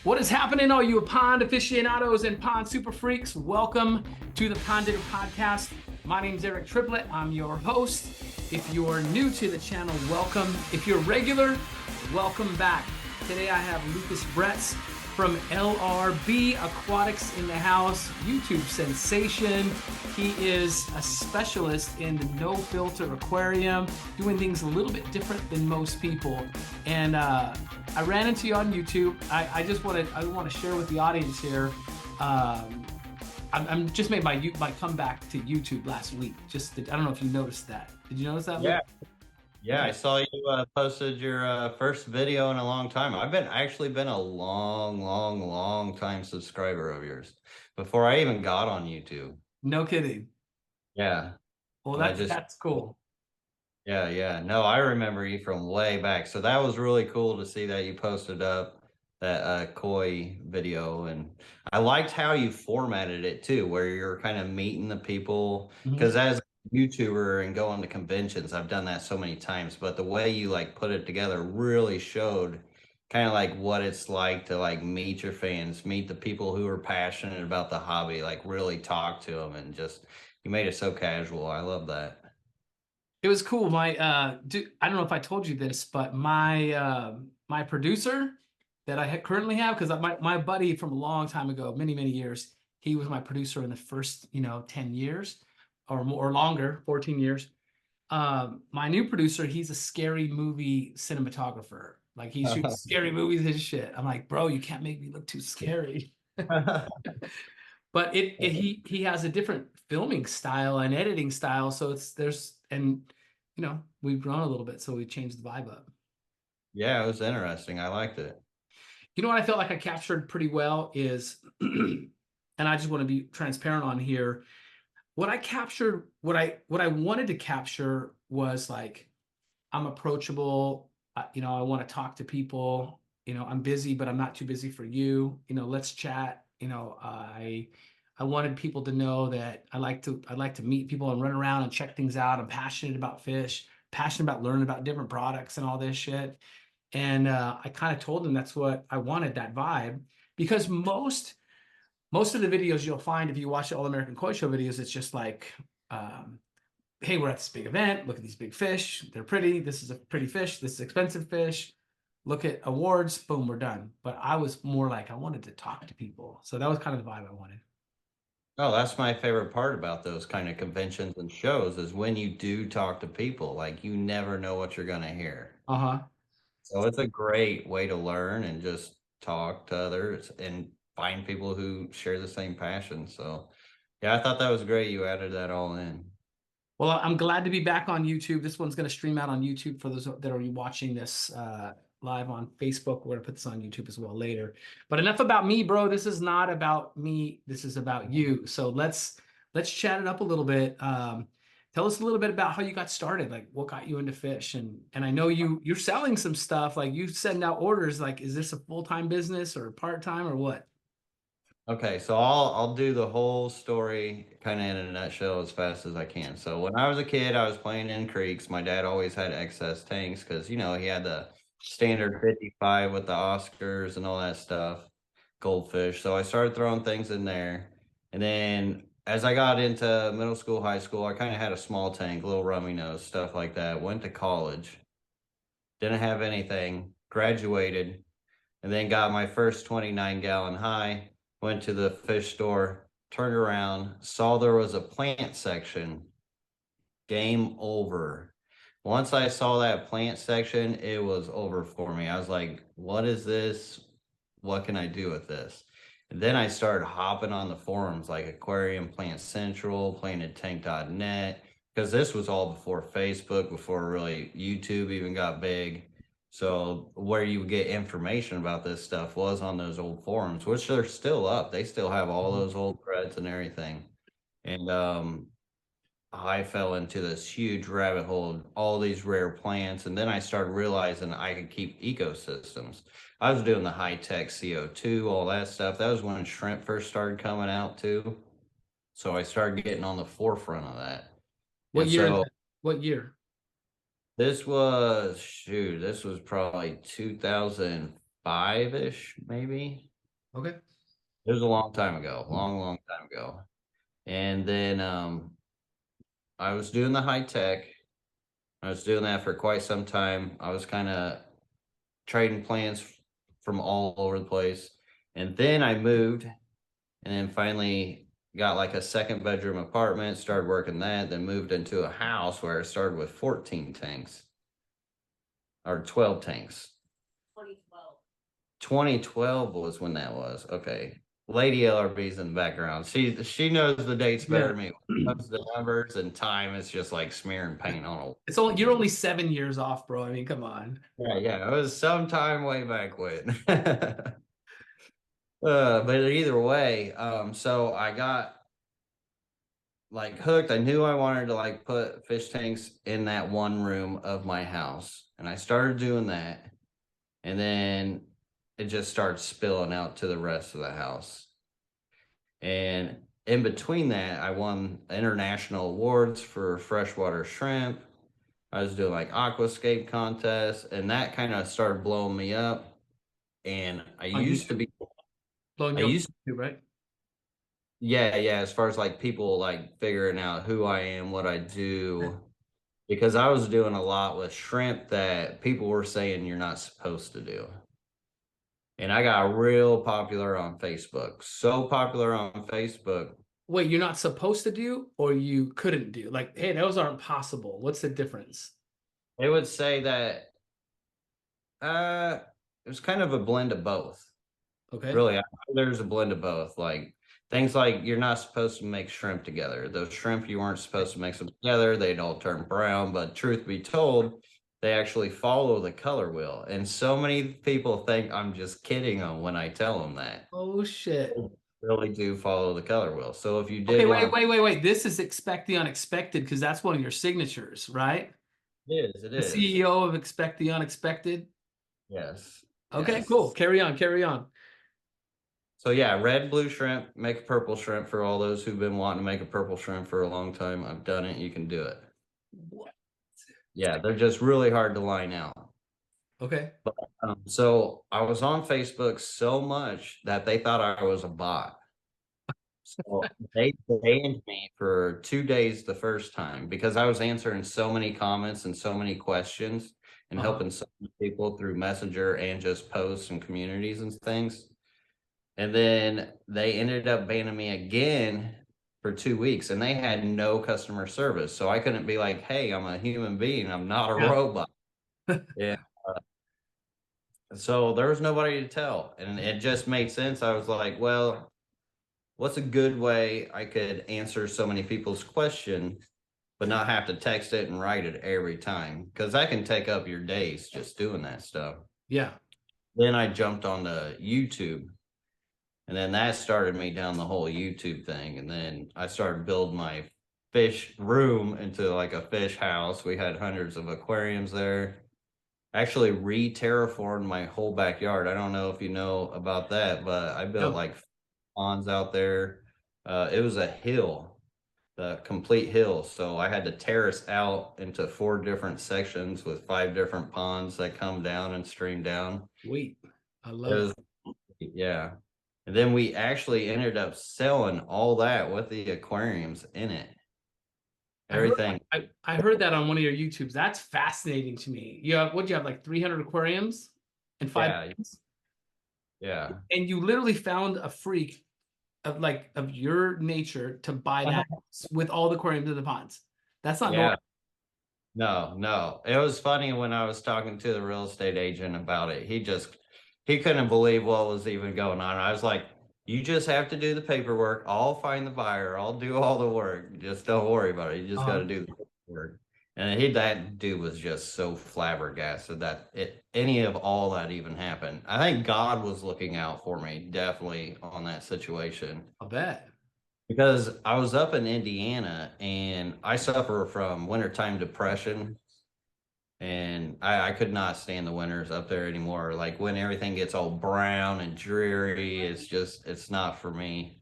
What is happening, all you pond aficionados and pond super freaks? Welcome to the Pond Digger Podcast. My name is Eric Triplett. I'm your host. If you're new to the channel, welcome. If you're regular, welcome back. Today I have Lucas Bretz from LRB Aquatics in the house, YouTube sensation. He is a specialist in the no-filter aquarium, doing things a little bit different than most people. And I ran into you on YouTube. I want to share with the audience here. I'm just made my comeback to YouTube last week. I don't know if you noticed that. Did you notice that? Yeah. Yeah, I saw you posted your first video in a long time. I've actually been a long time subscriber of yours before I even got on YouTube. No kidding. Yeah. Well, And that's cool. Yeah. No, I remember you from way back. So that was really cool to see that you posted up that koi video. And I liked how you formatted it too, where you're kind of meeting the people. Because as YouTuber and go on to conventions, I've done that so many times, but the way you like put it together really showed kind of like what it's like to like meet your fans, meet the people who are passionate about the hobby, like really talk to them, and just you made it so casual. I love that. It was cool. My I don't know if I told you this, but my producer that I currently have, because my buddy from a long time ago, many years, he was my producer in the first 10 years or more or longer, 14 years. My new producer, he's a scary movie cinematographer. Like he shoots scary movies and shit. I'm like, bro, you can't make me look too scary. But he has a different filming style and editing style. So we've grown a little bit, so we changed the vibe up. Yeah, it was interesting. I liked it. You know what I felt like I captured pretty well is, and I just want to be transparent on here. What I captured, what I wanted to capture was like, I'm approachable. I want to talk to people. I'm busy, but I'm not too busy for you. Let's chat. I wanted people to know that I like to meet people and run around and check things out. I'm passionate about fish, passionate about learning about different products and all this shit. And I kind of told them that's what I wanted, that vibe, because most of the videos you'll find, if you watch the All American Koi Show videos, it's just like, hey, we're at this big event. Look at these big fish. They're pretty. This is a pretty fish. This is expensive fish. Look at awards. Boom, we're done. But I was more like, I wanted to talk to people. So that was kind of the vibe I wanted. Oh, that's my favorite part about those kind of conventions and shows is when you do talk to people, like you never know what you're going to hear. Uh-huh. So it's a great way to learn and just talk to others and find people who share the same passion. So yeah, I thought that was great. You added that all in. Well, I'm glad to be back on YouTube. This one's going to stream out on YouTube for those that are watching this live on Facebook. We're going to put this on YouTube as well later. But enough about me, bro. This is not about me. This is about you. So let's chat it up a little bit. Tell us a little bit about how you got started, like what got you into fish. And I know you're selling some stuff, like you send out orders. Like, is this a full-time business or part-time or what? Okay, so I'll do the whole story kind of in a nutshell as fast as I can. So when I was a kid, I was playing in creeks. My dad always had excess tanks because he had the standard 55 with the Oscars and all that stuff, goldfish. So I started throwing things in there. And then as I got into middle school, high school, I kind of had a small tank, little rummy nose, stuff like that. Went to college, didn't have anything, graduated, and then got my first 29-gallon high. Went to the fish store, turned around, saw there was a plant section. Game over. Once I saw that plant section, it was over for me. I was like, what is this? What can I do with this? And then I started hopping on the forums like Aquarium, Plant Central, plantedtank.net, because this was all before Facebook, before really YouTube even got big. So where you would get information about this stuff was on those old forums, which they're still up. They still have all those old threads and everything. And I fell into this huge rabbit hole of all these rare plants. And then I started realizing I could keep ecosystems. I was doing the high-tech CO2, all that stuff. That was when shrimp first started coming out too. So I started getting on the forefront of that. What And year? so What year? this was probably 2005-ish, maybe. Okay. It was a long time ago, long time ago. And then I was doing the high tech. I was doing that for quite some time. I was kind of trading plans from all over the place. And then I moved and then finally got like a second bedroom apartment, started working that, then moved into a house where I started with 14 tanks or 12 tanks. 2012 was when that was. Okay. Lady LRB's in the background. She knows the dates better Yeah. than me. When it comes to numbers and time, it's just like smearing paint on a It's only, you're only 7 years off, bro. I mean, come on. yeah, yeah. It was some time way back when. But either way, so I got like hooked. I knew I wanted to like put fish tanks in that one room of my house. And I started doing that. And then it just started spilling out to the rest of the house. And in between that, I won international awards for freshwater shrimp. I was doing like aquascape contests, and that kind of started blowing me up. And On YouTube, blowing I you up on used, YouTube, right? yeah, yeah, as far as like people like figuring out who I am, what I do, because I was doing a lot with shrimp that people were saying you're not supposed to do. And I got real popular on Facebook, so popular on Facebook. Wait, you're not supposed to do or you couldn't do? Like, hey, those aren't possible. What's the difference? They would say that it was kind of a blend of both. Okay. Really, there's a blend of both. Like things like you're not supposed to make shrimp together. Those shrimp you weren't supposed to mix them together. They'd all turn brown. But truth be told, they actually follow the color wheel. And so many people think I'm just kidding them when I tell them that. Oh shit. They really do follow the color wheel. So if you Okay, did wait, want to, wait, wait, wait. This is Expect the Unexpected because that's one of your signatures, right? it is, it The is. CEO of Expect the Unexpected. Yes, Okay, yes. cool. Carry on, carry on. So yeah, red, blue shrimp, make a purple shrimp for all those who've been wanting to make a purple shrimp for a long time. I've done it. You can do it. What? Yeah, they're just really hard to line out. Okay. So I was on Facebook so much that they thought I was a bot. So they banned me for 2 days the first time because I was answering so many comments and so many questions and Uh-huh. helping so many people through Messenger and just posts and communities and things. And then they ended up banning me again for 2 weeks and they had no customer service. So I couldn't be like, hey, I'm a human being, I'm not a Yeah. robot. Yeah. So there was nobody to tell. And it just made sense. I was like, well, what's a good way I could answer so many people's question, but not have to text it and write it every time? Because that can take up your days just doing that stuff. Yeah. Then I jumped on the YouTube. And then that started me down the whole YouTube thing. And then I started building my fish room into like a fish house. We had hundreds of aquariums there. Actually re-terraformed my whole backyard. I don't know if you know about that, but I built No. like ponds out there. It was a hill, the complete hill. So I had to terrace out into 4 different sections with 5 different ponds that come down and stream down. Wait. I It love it. was yeah. And then we actually ended up selling all that with the aquariums in it. I heard Everything. I heard that on one of your YouTubes. That's fascinating to me. You have what do you have like 300 aquariums and five Yeah. ponds? Yeah. And you literally found a freak of like of your nature to buy that house with all the aquariums in the ponds. That's not normal. Yeah. No, no. It was funny when I was talking to the real estate agent about it. He couldn't believe what was even going on. I was like, you just have to do the paperwork. I'll find the buyer. I'll do all the work. Just don't worry about it. You just got Uh, to do the work. And that dude was just so flabbergasted that any of all that even happened. I think God was looking out for me, definitely on that situation. I'll bet. Because I was up in Indiana and I suffer from wintertime depression and I could not stand the winters up there anymore. Like when everything gets all brown and dreary, it's not for me.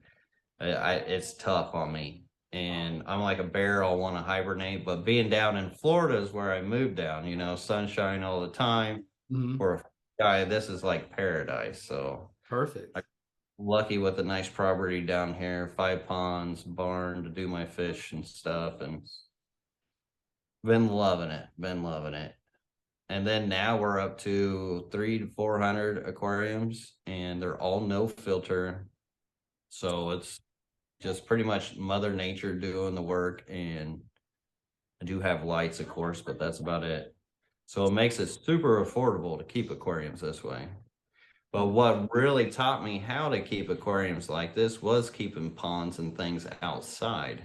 It's tough on me. And I'm like a bear, I'll want to hibernate. But being down in Florida is where I moved down, sunshine all the time. Mhm. For a guy, this is like paradise. So Perfect. lucky with a nice property down here, 5 ponds, barn to do my fish and stuff, and been loving it. Been loving it. And then now we're up to 300 to 400 aquariums, and they're all no filter. So it's just pretty much Mother Nature doing the work. And I do have lights, of course, but that's about it. So it makes it super affordable to keep aquariums this way. But what really taught me how to keep aquariums like this was keeping ponds and things outside.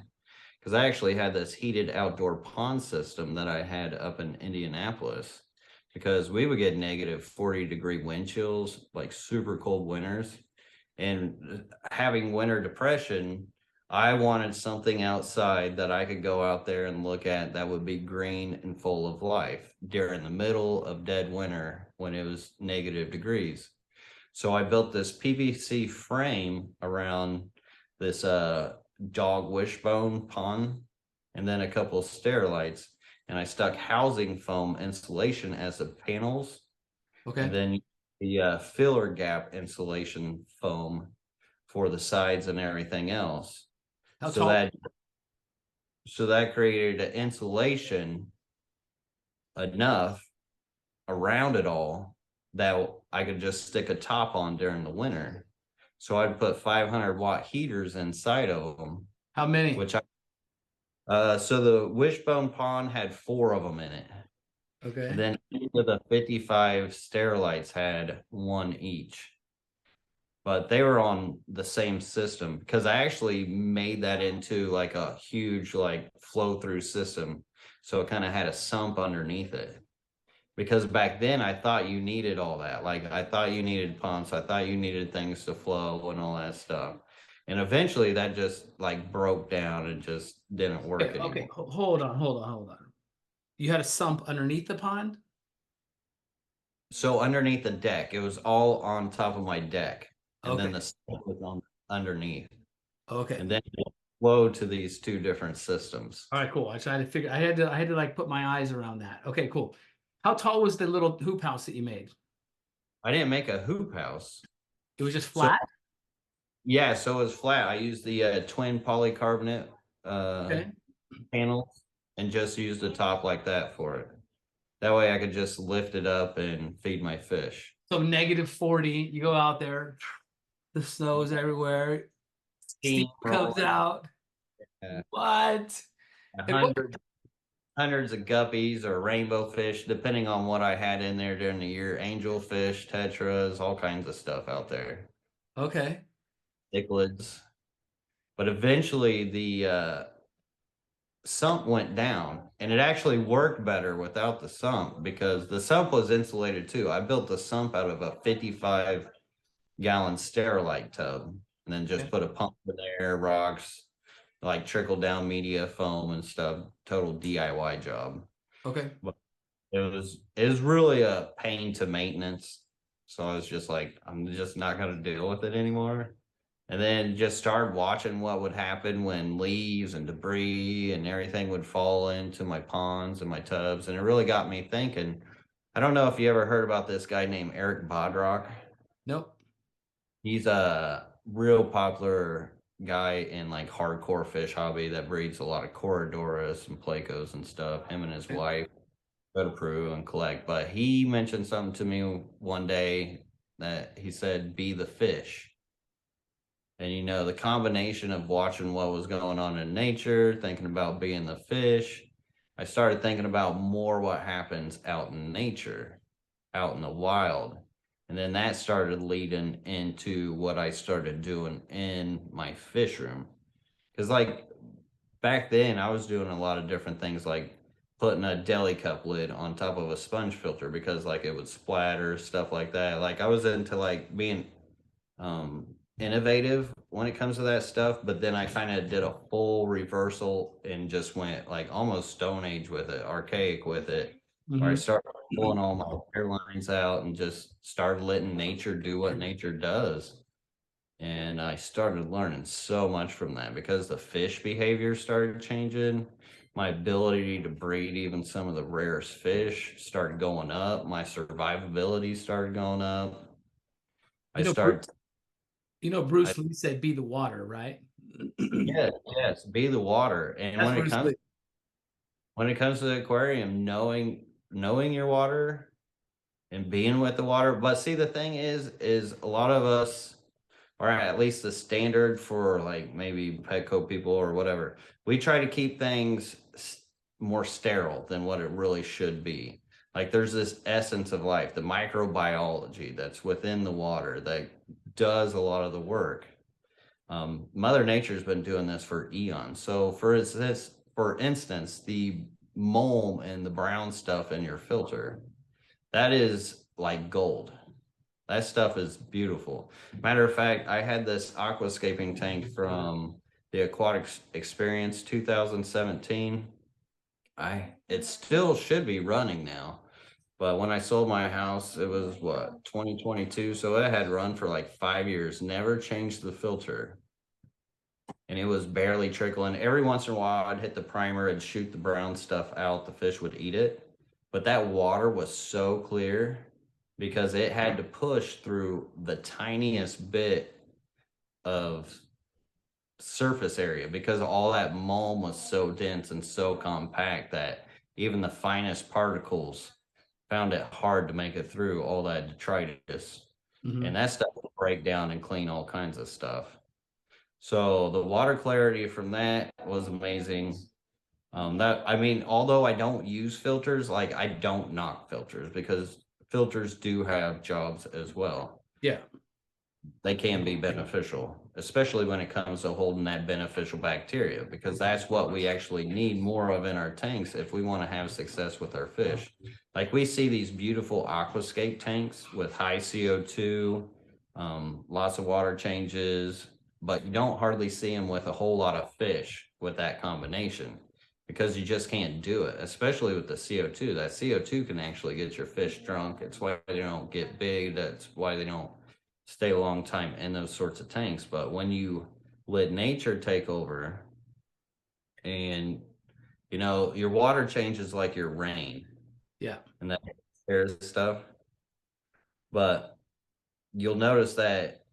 Because I actually had this heated outdoor pond system that I had up in Indianapolis, because we would get negative 40-degree wind chills, like super cold winters. And having winter depression, I wanted something outside that I could go out there and look at that would be green and full of life during the middle of dead winter when it was negative degrees. So I built this PVC frame around this dog wishbone pond, and then a couple of lights, and I stuck housing foam insulation as the panels, Okay. and then the filler gap insulation foam for the sides and everything else. How So tall? that created an insulation enough around it all that I could just stick a top on during the winter. So I'd put 500-watt heaters inside of them, How many? which so the wishbone pond had 4 of them in it. Okay. And then the 55 Sterilites had 1 each. But they were on the same system, because I actually made that into like a huge like flow through system. So it kind of had a sump underneath it. Because back then I thought you needed all that. Like I thought you needed pumps, I thought you needed things to flow and all that stuff. And eventually that just like broke down and just didn't work Okay. anymore. Hold on. You had a sump underneath the pond? So underneath the deck, it was all on top of my deck, and then Okay. the sump was on underneath, Okay. and then it flowed to these 2 different systems. All right, cool. I tried to figure, I had to like put my eyes around that. Okay, cool. How tall was the little hoop house that you made? I didn't make a hoop house. It was just So flat? yeah, so it was flat. I used the twin polycarbonate Okay. panels and just used the top like that for it. That way I could just lift it up and feed my fish. So negative 40, you go out there, the snow's everywhere, steam comes Steamroller, out. What? And what? hundreds of guppies or rainbow fish, depending on what I had in there during the year. Angel fish, tetras, all kinds of stuff out there. Okay. Cichlids. But eventually the sump went down, and it actually worked better without the sump, because the sump was insulated too. I built the sump out of a 55-gallon Sterilite tub, and then just Okay. put a pump in there, rocks, like trickle down media foam and stuff. Total DIY job. Okay. But it was really a pain to maintenance. So I was just like, I'm just not gonna deal with it anymore. And then just started watching what would happen when leaves and debris and everything would fall into my ponds and my tubs. And it really got me thinking. I don't know if you ever heard about this guy named Eric Bodrock. Nope. He's a real popular guy in like hardcore fish hobby that breeds a lot of Corydoras and Placos and stuff. Him and his Okay. wife go to Peru and collect. But he mentioned something to me one day that he said, be the fish. And the combination of watching what was going on in nature, thinking about being the fish, I started thinking about more what happens out in nature, out in the wild. And then that started leading into what I started doing in my fish room. Because like back then I was doing a lot of different things, like putting a deli cup lid on top of a sponge filter because like it would splatter, stuff like that. Like I was into like being um innovative when it comes to that stuff, but then I kind of did a full reversal and just went like almost stone age with it, archaic with it, where I started pulling all my hairlines out and just started letting nature do what nature does. And I started learning so much from that, because the fish behavior started changing. My ability to breed even some of the rarest fish started going up. My survivability started going up. I You know, started Bruce Lee said, "Be the water," right? Yes, yes, be the water. And That's Bruce Lee. when it comes to the aquarium, knowing your water and being with the water. But see, the thing is a lot of us, or at least the standard for like maybe Petco people or whatever, we try to keep things more sterile than what it really should be. Like there's this essence of life, the microbiology that's within the water that does a lot of the work. Mother Nature's been doing this for eons. So for instance, the mold and the brown stuff in your filter, that is like gold. That stuff is beautiful. Matter of fact, I had this aquascaping tank from the Aquatics Experience 2017. It still should be running now, but when I sold my house, it was what, 2022, so it had run for like 5 years, never changed the filter, and it was barely trickling. Every once in a while, I'd hit the primer and shoot the brown stuff out. The fish would eat it, but that water was so clear because it had to push through the tiniest bit of surface area because all that mulm was so dense and so compact that even the finest particles found it hard to make it through all that detritus. And that stuff will break down and clean all kinds of stuff. So the water clarity from that was amazing. Although I don't use filters, like I don't knock filters because filters do have jobs as well. Yeah. They can be beneficial, especially when it comes to holding that beneficial bacteria, because that's what we actually need more of in our tanks if we want to have success with our fish. Like we see these beautiful aquascape tanks with high CO2, lots of water changes, but you don't hardly see them with a whole lot of fish with that combination because you just can't do it, especially with the CO2. That CO2 can actually get your fish drunk. It's why they don't get big. That's why they don't stay a long time in those sorts of tanks. But when you let nature take over and your water changes like your rain. Yeah. And that there's stuff. But you'll notice that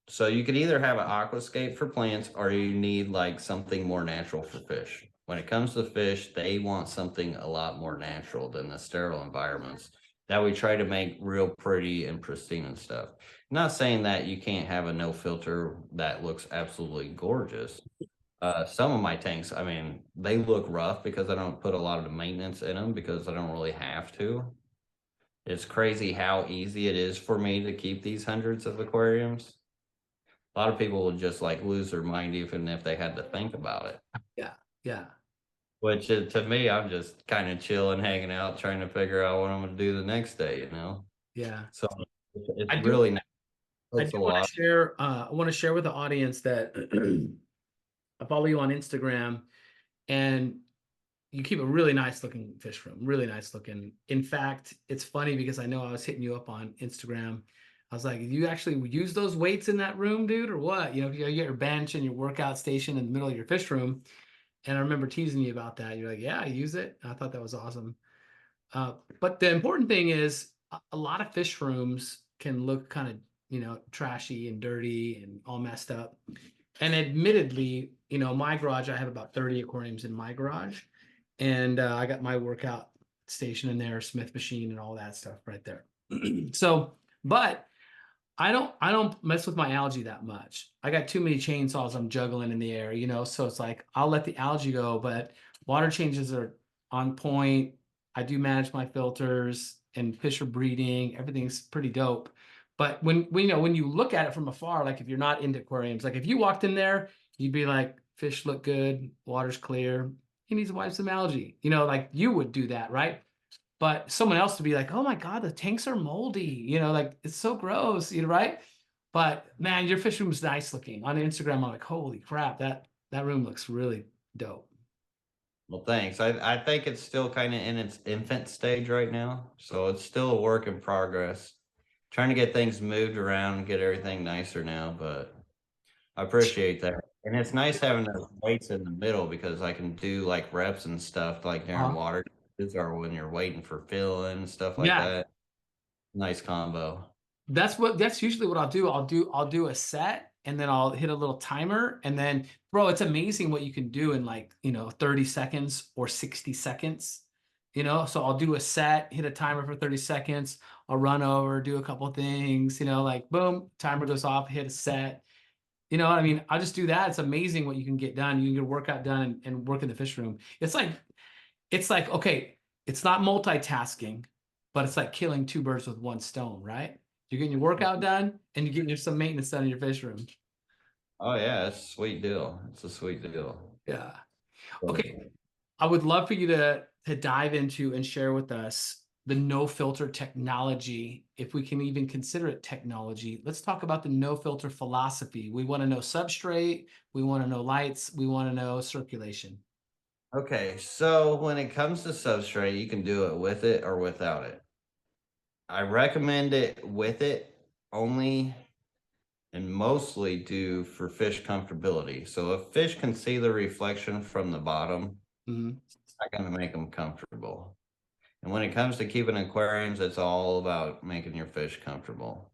so you could either have an aquascape for plants or you need like something more natural for fish. When it comes to fish, they want something a lot more natural than the sterile environments that we try to make real pretty and pristine and stuff. Not saying that you can't have a no filter that looks absolutely gorgeous. Some of my tanks, they look rough because I don't put a lot of the maintenance in them because I don't really have to. It's crazy how easy it is for me to keep these hundreds of aquariums. A lot of people would just like lose their mind even if they had to think about it. Yeah. Yeah. Which to me, I'm just kind of chilling, hanging out, trying to figure out what I'm going to do the next day, Yeah. So it's I really nice. I Takes do a want lot. to share. I want to share with the audience that I follow you on Instagram, and you keep a really nice looking fish room. Really nice looking. In fact, it's funny because I know I was hitting you up on Instagram. I was like, "You actually use those weights in that room, dude, or what?" You get your bench and your workout station in the middle of your fish room. And I remember teasing you about that. You're like, "Yeah, I use it." I thought that was awesome. But the important thing is a lot of fish rooms can look kind of, trashy and dirty and all messed up. And admittedly, my garage, I have about 30 aquariums in my garage. And I got my workout station in there, Smith machine and all that stuff right there. So, but I don't mess with my algae that much. I got too many chainsaws I'm juggling in the air, so it's like I'll let the algae go, but water changes are on point. I do manage my filters and fish are breeding. Everything's pretty dope. But when you look at it from afar, like if you're not into aquariums, like if you walked in there, you'd be like, fish look good, water's clear. He needs to wipe some algae. Like you would do that, right? But someone else would be like, oh my God, the tanks are moldy, like it's so gross, right? But man, your fish room is nice looking. On Instagram, I'm like, holy crap, that room looks really dope. Well, thanks. I think it's still kind of in its infant stage right now. So it's still a work in progress. Trying to get things moved around and get everything nicer now, but I appreciate that. And it's nice having those weights in the middle because I can do like reps and stuff like during water or when you're waiting for fill and stuff like Yeah. that. Nice combo. that's usually what I'll do. I'll do a set and then I'll hit a little timer and then bro, it's amazing what you can do in like, 30 seconds or 60 seconds. So I'll do a set, hit a timer for 30 seconds, I'll run over, do a couple of things, like boom, timer goes off, hit a set. You know what I mean? I'll just do that. It's amazing what you can get done. You can get a workout done and work in the fish room. It's like, okay, it's not multitasking, but it's like killing two birds with one stone, right? You're getting your workout done and you're getting some maintenance done in your fish room. Oh yeah, it's a sweet deal. It's a sweet deal. Yeah. Okay. So, I would love for you to dive into and share with us the no filter technology, if we can even consider it technology. Let's talk about the no filter philosophy. We want to know substrate, we want to know lights, we want to know circulation. okay, so when it comes to substrate, you can do it with it or without it. I recommend it with it only and mostly do for fish comfortability. So if fish can see the reflection from the bottom, Mhm. it's not going to make them comfortable. And when it comes to keeping aquariums, it's all about making your fish comfortable.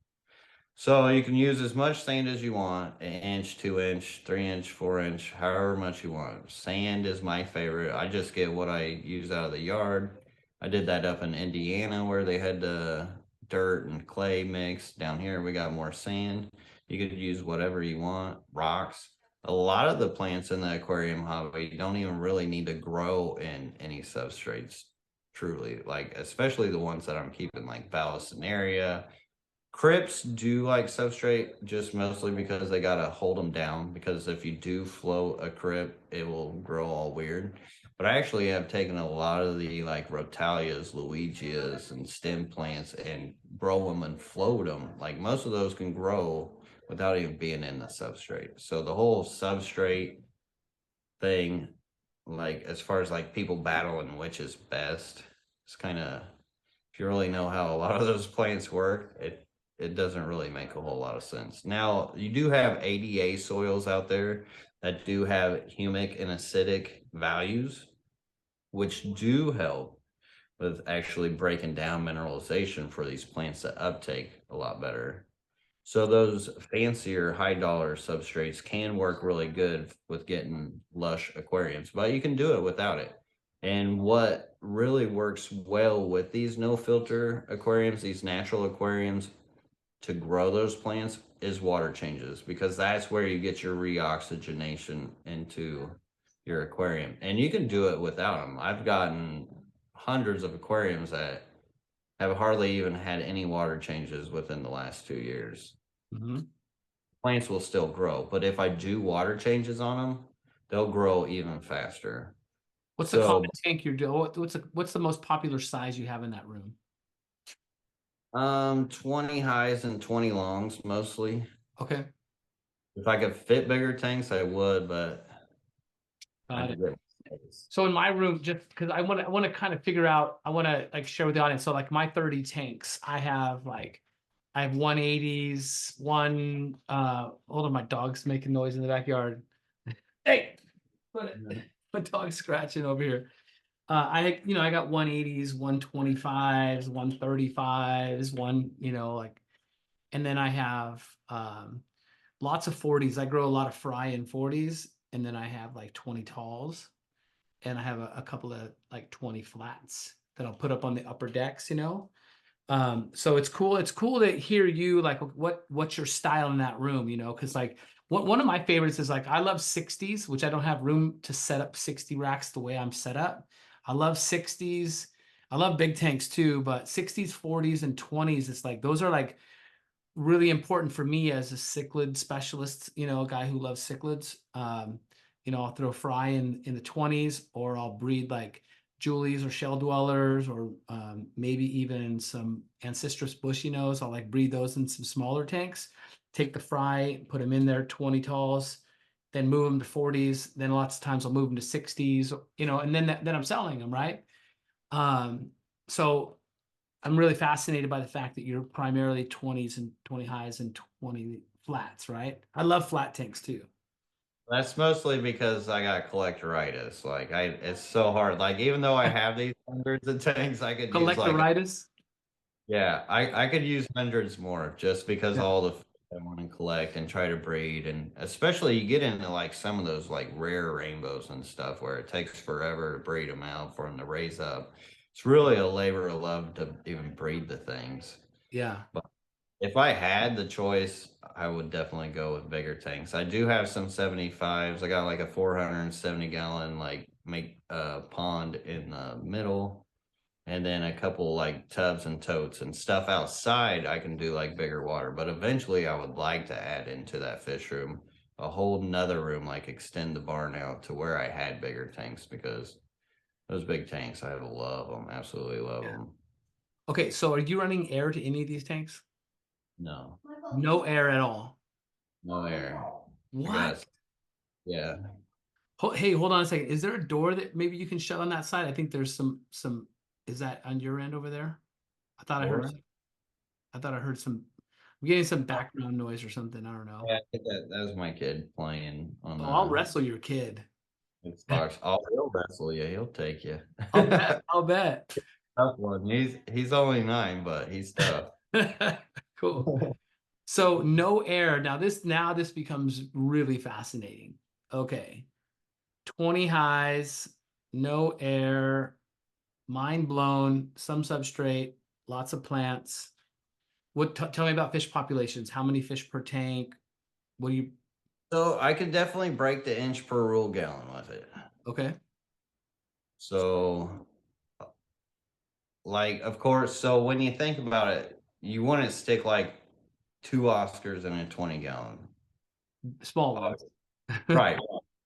So you can use as much sand as you want, an inch, 2 inch, 3 inch, 4 inch, however much you want. Sand is my favorite. I just get what I use out of the yard. I did that up in Indiana where they had the dirt and clay mixed. Down here, we got more sand. You could use whatever you want, rocks. A lot of the plants in the aquarium hobby don't even really need to grow in any substrates, truly. Like, especially the ones that I'm keeping, like Vallisneria. Crips do like substrate just mostly because they gotta hold them down, because if you do float a crip, it will grow all weird. But I actually have taken a lot of the like Rotalias, Luigias, and stem plants and grow them and float them. Like most of those can grow without even being in the substrate. So the whole substrate thing, like as far as like people battling which is best, it's kind of, if you really know how a lot of those plants work, it doesn't really make a whole lot of sense. Now, you do have ADA soils out there that do have humic and acidic values, which do help with actually breaking down mineralization for these plants to uptake a lot better. So those fancier high dollar substrates can work really good with getting lush aquariums, but you can do it without it. And what really works well with these no filter aquariums, these natural aquariums, to grow those plants is water changes, because that's where you get your reoxygenation into your aquarium. And you can do it without them. I've gotten hundreds of aquariums that have hardly even had any water changes within the last 2 years. Mhm. Plants will still grow, but if I do water changes on them, they'll grow even faster. What's the common So, tank you're doing? What's the most popular size you have in that room? 20 highs and 20 longs mostly. Okay. If I could fit bigger tanks, I would, but I Got had to it. get space. So in my room, just because I want to kind of figure out, I want to like share with the audience. So like my 30 tanks, I have 180s, hold on, my dog's making noise in the backyard. Hey, what my dog's scratching over here. I got 180s, 125s, 135s, and then I have lots of 40s. I grow a lot of fry in 40s, and then I have like 20 talls, and I have a couple of like 20 flats that I'll put up on the upper decks. So it's cool. It's cool to hear you like what's your style in that room, because like one of my favorites is like I love 60s, which I don't have room to set up 60 racks the way I'm set up. I love 60s. I love big tanks too, but 60s, 40s, and 20s, it's like those are like really important for me as a cichlid specialist, a guy who loves cichlids. I'll throw fry in the 20s, or I'll breed like Julies or shell dwellers, or maybe even some ancestress bushy nose. I'll like breed those in some smaller tanks, take the fry, put them in there, 20 talls, then move them to 40s. Then lots of times I'll move them to 60s, and then I'm selling them, right? So I'm really fascinated by the fact that you're primarily 20s and 20 highs and 20 flats, right? I love flat tanks too. That's mostly because I got collectoritis. Like it's so hard. Like even though I have these hundreds of tanks, I could use like Collectoritis. Yeah, I could use hundreds more just because Yeah. all the food I want to collect and try to breed, and especially you get into like some of those like rare rainbows and stuff where it takes forever to breed them out for them to raise up. It's really a labor of love to even breed the things. Yeah. But if I had the choice, I would definitely go with bigger tanks. I do have some 75s. I got like a 470 gallon like make pond in the middle, and then a couple like tubs and totes and stuff outside. I can do like bigger water, but eventually I would like to add into that fish room a whole nother room, like extend the barn out to where I had bigger tanks, because those big tanks, I love them, absolutely love Yeah. them. Okay, so are you running air to any of these tanks? No, No air at all. no air. I What? guess. Yeah. Hey, hold on a second. Is there a door that maybe you can shut on that side? I think there's some. Is that on your end over there? I thought I heard. Or I thought I heard some. I'm getting some background noise or something. I don't know. yeah, I think that was my kid playing on Oh, I'll the wrestle your kid. Xbox. Oh, he'll wrestle you. He'll take you. I'll bet. I'll bet. Tough one. He's only 9, but he's tough. Cool. So no air. Now this becomes really fascinating. Okay. 20 highs, no air, mind blown, some substrate, lots of plants. Tell me about fish populations. How many fish per tank? What do you So I could definitely break the inch per rule gallon with it. Okay. So, like, of course, so when you think about it, you want to stick like 2 Oscars in a 20 gallon. Small ones. Right.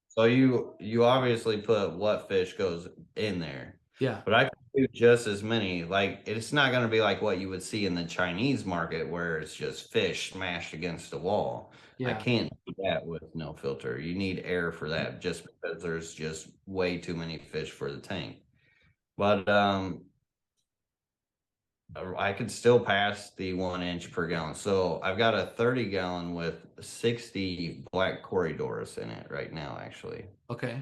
So you obviously put what fish goes in there, Yeah. but I can do just as many. Like, it's not going to be like what you would see in the Chinese market where it's just fish smashed against the wall. I Yeah. can't do that with no filter. You need air for that, just because there's just way too many fish for the tank. But I could still pass the 1 inch per gallon. So I've got a 30 gallon with 60 black corridors in it right now, actually. Okay.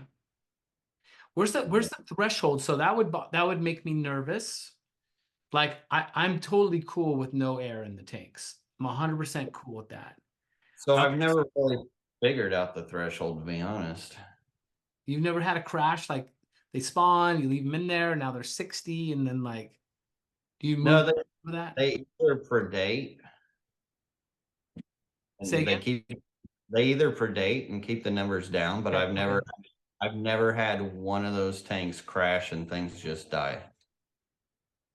Where's the threshold? So that would make me nervous. Like I'm totally cool with no air in the tanks. I'm 100% cool with that. So I I've never really figured out the threshold, to be honest. You've never had a crash like they spawn, you leave them in there, now they're 60, and then like, do you No, move for that? they either predate Say and again? they either predate and keep the numbers down, but Okay, okay. I've never had one of those tanks crash and things just die. Like,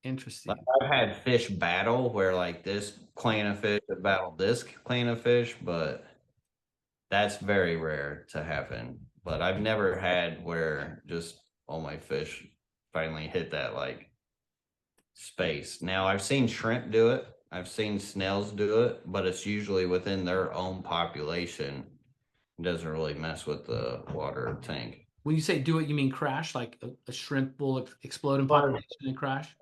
Interesting. I've had fish battle where like this clan of fish have battled this clan of fish, but that's very rare to happen. But I've never had where just all my fish finally hit that like space. Now I've seen shrimp do it. I've seen snails do it, but it's usually within their own population. It doesn't really mess with the water tank. When you say do it, you mean crash, like a shrimp will explode in But population and crash?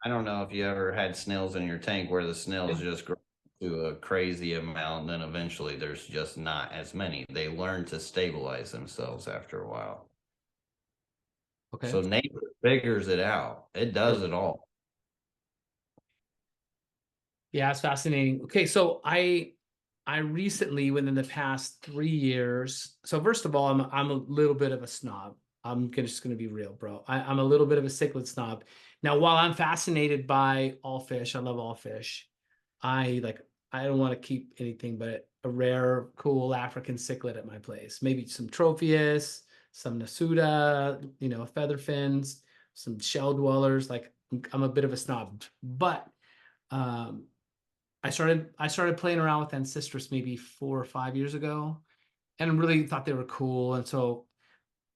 I don't know if you ever had snails in your tank where the snails Yeah. just grow to a crazy amount, and then eventually there's just not as many. They learn to stabilize themselves after a while. Okay. So nature figures it out. It does it all. Yeah, it's fascinating. Okay, so I recently, within the past 3 years, so first of all, I'm a little bit of a snob. Just gonna be real, bro. I'm a little bit of a cichlid snob. Now, while I'm fascinated by all fish, I love all fish. I like I don't want to keep anything but a rare, cool African cichlid at my place. Maybe some Tropheus, some Nasuda, feather fins, some shell dwellers. Like I'm a bit of a snob, but um, I started playing around with Ancestris maybe 4 or 5 years ago, and really thought they were cool. And so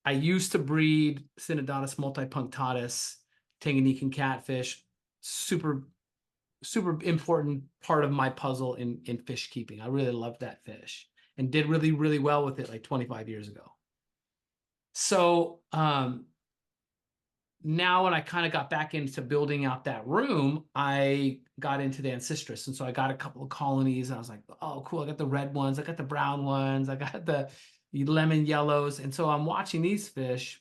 I used to breed Synodotus multipunctatus, Tanganyikan catfish. Super, super important part of my puzzle in fish keeping. I really loved that fish and did really, really well with it like 25 years ago. So now when I kind of got back into building out that room, I got into the Ancestris. And so I got a couple of colonies and I was like, oh, cool. I got the red ones. I got the brown ones. I got the lemon yellows. And so I'm watching these fish,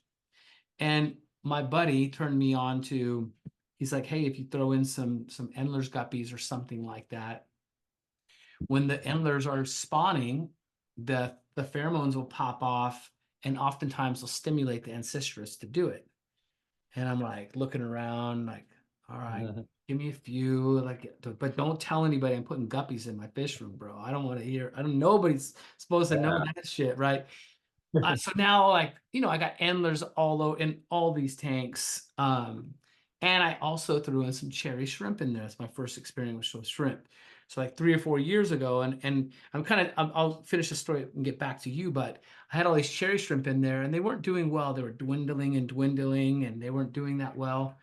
and my buddy turned me on to He's like, hey, if you throw in some Endler's guppies or something like that, when the Endlers are spawning, the pheromones will pop off, and oftentimes they'll stimulate the ancestress to do it. And I'm like looking around, like, all right, give me a few, like, but don't tell anybody I'm putting guppies in my fish room, bro. I don't want to hear. I don't. Nobody's supposed to know Yeah. that shit, right? So now, like, I got endlers in all these tanks. And I also threw in some cherry shrimp in there. That's my first experience with shrimp. So like 3 or 4 years ago, and I'll finish the story and get back to you, but I had all these cherry shrimp in there and they weren't doing well. They were dwindling and dwindling and they weren't doing that well.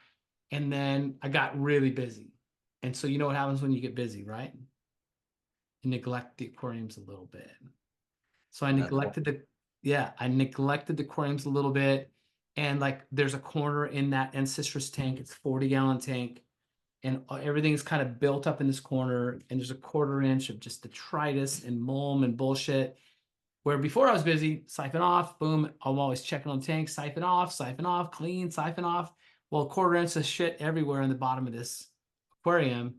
And then I got really busy. And so you know what happens when you get busy, right? You neglect the aquariums a little bit. So I neglected the aquariums a little bit. And like there's a corner in that ancestress tank, it's 40-gallon tank, and everything's kind of built up in this corner, and there's a 1/4 inch of just detritus and mulm and bullshit. Where before I was busy, siphon off, boom, I'm always checking on tanks, siphon off, clean, siphon off. Well, 1/4 inch of shit everywhere in the bottom of this aquarium,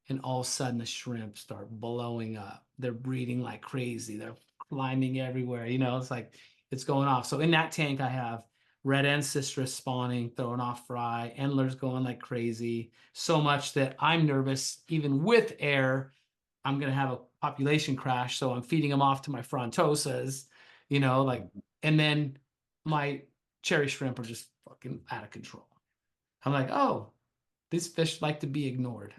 and all of a sudden the shrimp start blowing up. They're breeding like crazy. They're climbing everywhere. It's like it's going off. So in that tank, I have red ancestress spawning, throwing off fry, endlers going like crazy, so much that I'm nervous, even with air, I'm going to have a population crash. So I'm feeding them off to my frontosas, like, and then my cherry shrimp are just fucking out of control. I'm like, oh, these fish like to be ignored.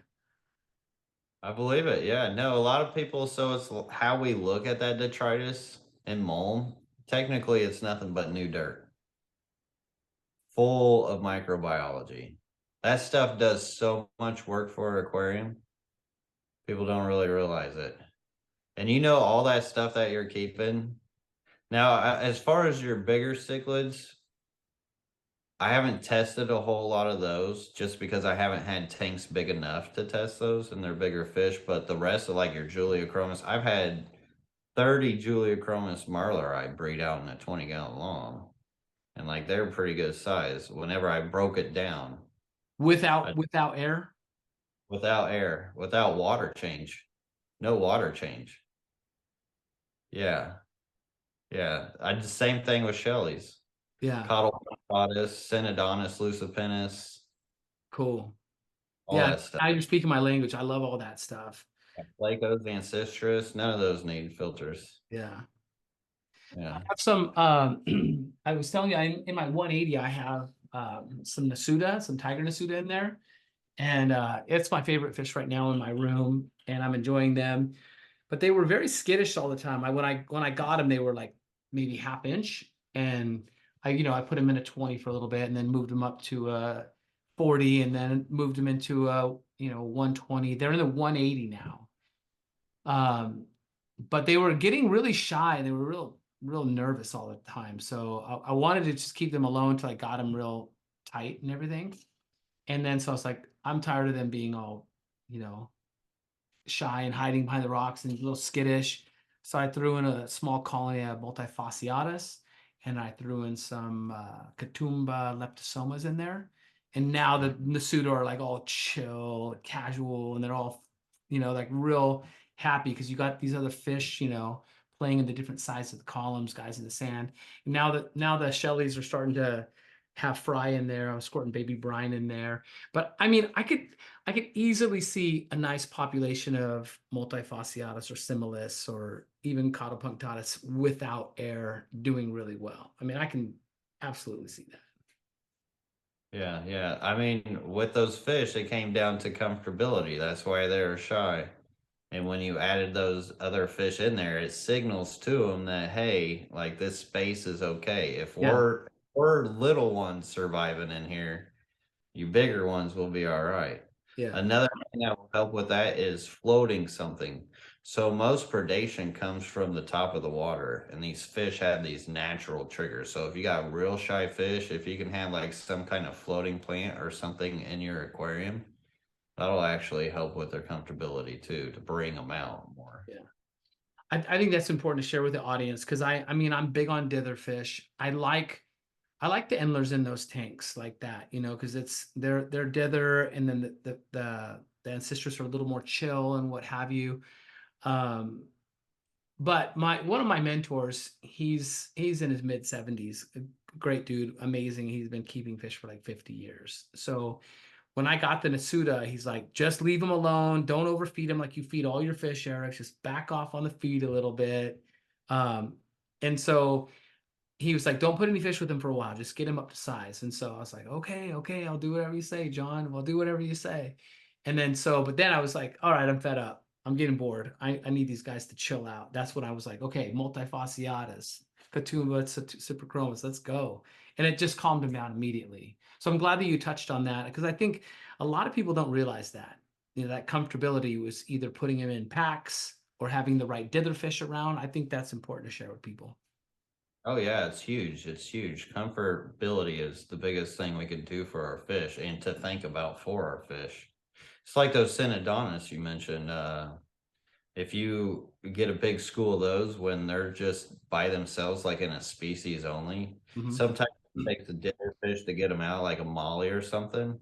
I believe it. Yeah. No, a lot of people, so it's how we look at that detritus and mulm. Technically, it's nothing but new dirt, full of microbiology. That stuff does so much work for an aquarium. People don't really realize it. And all that stuff that you're keeping. Now, as far as your bigger cichlids, I haven't tested a whole lot of those just because I haven't had tanks big enough to test those and they're bigger fish. But the rest of like your Julia chromis, I've had 30 Julia chromis marler I breed out in a 20-gallon long. And like they're pretty good size. Whenever I broke it down, Without air. without air, without water change, no water change. Yeah. Yeah. I did the same thing with Shelley's. Yeah. Caudal Synodontis lucipennis, Cool. all Yeah. that stuff. Now you're speaking my language. I love all that stuff. Flacos, Ancestris, none of those need filters. Yeah. I Yeah. have some, I was telling you, in my 180, I have some Nasuda, some tiger Nasuda in there. And it's my favorite fish right now in my room, and I'm enjoying them. But they were very skittish all the time. When I got them, they were like maybe 1/2 inch, and I put them in a 20 for a little bit, and then moved them up to a 40, and then moved them into a 120. They're in the 180 now. But they were getting really shy. They were real nervous all the time. So I wanted to just keep them alone until I got them real tight and everything. And then so I was like, I'm tired of them being all, shy and hiding behind the rocks and a little skittish. So I threw in a small colony of multifasciatus, and I threw in some Katoomba leptosomas in there. And now the Nasuda are like all chill, casual, and they're all, like real happy because you got these other fish, playing in the different sides of the columns, guys in the sand. And now the Shelleys are starting to have fry in there. I was squirting baby brine in there. But I mean, I could easily see a nice population of multifasciatus or similis or even cotopunctatus without air doing really well. I mean, I can absolutely see that. Yeah. Yeah. I mean, with those fish, it came down to comfortability. That's why they were shy. And when you added those other fish in there, it signals to them that, hey, like this space is okay. If Yeah, we're little ones surviving in here, you bigger ones will be all right. yeah, Another thing that will help with that is floating something. So most predation comes from the top of the water, and these fish have these natural triggers. So if you got real shy fish, if you can have like some kind of floating plant or something in your aquarium, that'll actually help with their comfortability too, to bring them out more. yeah. I think that's important to share with the audience because I mean, I'm big on dither fish. I like I like the endlers in those tanks like that, because they're dither, and then the ancestors are a little more chill and what have you. Um, but one of my mentors, he's in his mid 70s, a great dude, amazing. He's been keeping fish for like 50 years. So when I got the Nasuda, he's like, just leave him alone. Don't overfeed him like you feed all your fish, Eric. Just back off on the feed a little bit. Um, and so he was like, don't put any fish with him for a while. Just get him up to size. And so I was like, okay, I'll do whatever you say, John. I'll do whatever you say. And then but then I was like, all right, I'm fed up. I'm getting bored. I need these guys to chill out. That's when I was like, okay, multifasciatas, Katoomba, Cyprichromas, let's go. And it just calmed him down immediately. So I'm glad that you touched on that, because I think a lot of people don't realize that. That comfortability was either putting him in packs or having the right dither fish around. I think that's important to share with people. Oh yeah, it's huge. It's huge. Comfortability is the biggest thing we can do for our fish and to think about for our fish. It's like those Synodontis you mentioned. If you get a big school of those when they're just by themselves, like in a species only, Mhm. sometimes it takes a dinner fish to get them out, like a molly or something.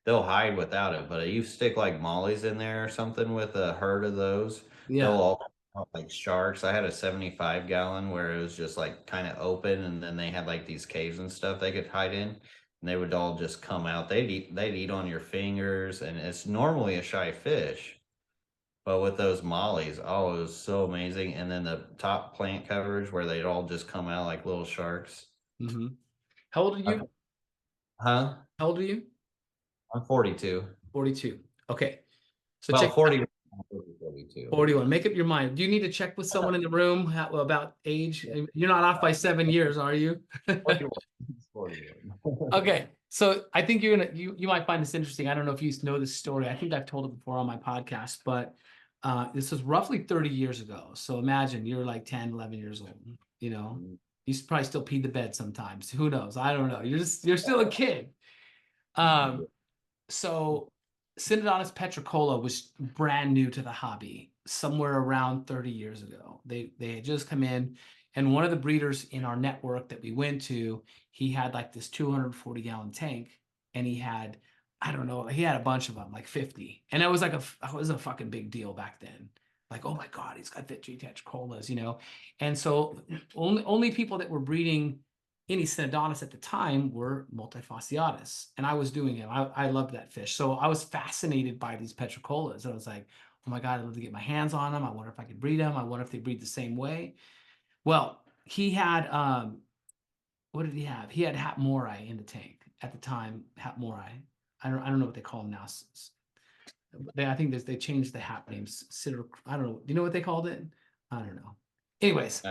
They'll hide without it, but you stick like mollies in there or something with a herd of those, they'll Yeah. all come out like sharks. I had a 75-gallon where it was just like kind of open, and then they had like these caves and stuff they could hide in, and they would all just come out. They'd eat on your fingers, and it's normally a shy fish. But with those mollies, oh, it was so amazing. And then the top plant coverage where they'd all just come out like little sharks. Hmm. How old are Okay. you? Huh? How old are you? I'm 42. 42. Okay. So Well, check 40, 42. 41. Make up your mind. Do you need to check with someone in the room about age? You're not off by 7 years, are you? 41. 41. Okay. So I think you might find this interesting. I don't know if you know this story. I think I've told it before on my podcast, but this was roughly 30 years ago. So imagine you're like 10, 11 years old, you know. You probably still pee the bed sometimes. Who knows? I don't know. You're still a kid. Um, So Synodontis petricola was brand new to the hobby somewhere around 30 years ago. They had just come in, and one of the breeders in our network that we went to, he had like this 240-gallon tank, and he had, I don't know, he had a bunch of them, like 50. And it was like it was a fucking big deal back then. Like, oh my God, he's got 50 petricolas. And so only people that were breeding any Synodontis at the time were multifasciatus, and I was doing it. I loved that fish. So I was fascinated by these petricolas. I was like, oh my God, I'd love to get my hands on them. I wonder if I could breed them. I wonder if they breed the same way. Well, he had, what did he have? He had Hapmori in the tank at the time, Hapmori. I don't know what they call them now. I think they changed the hap names. I don't know. Do you know what they called it? I don't know. Anyways,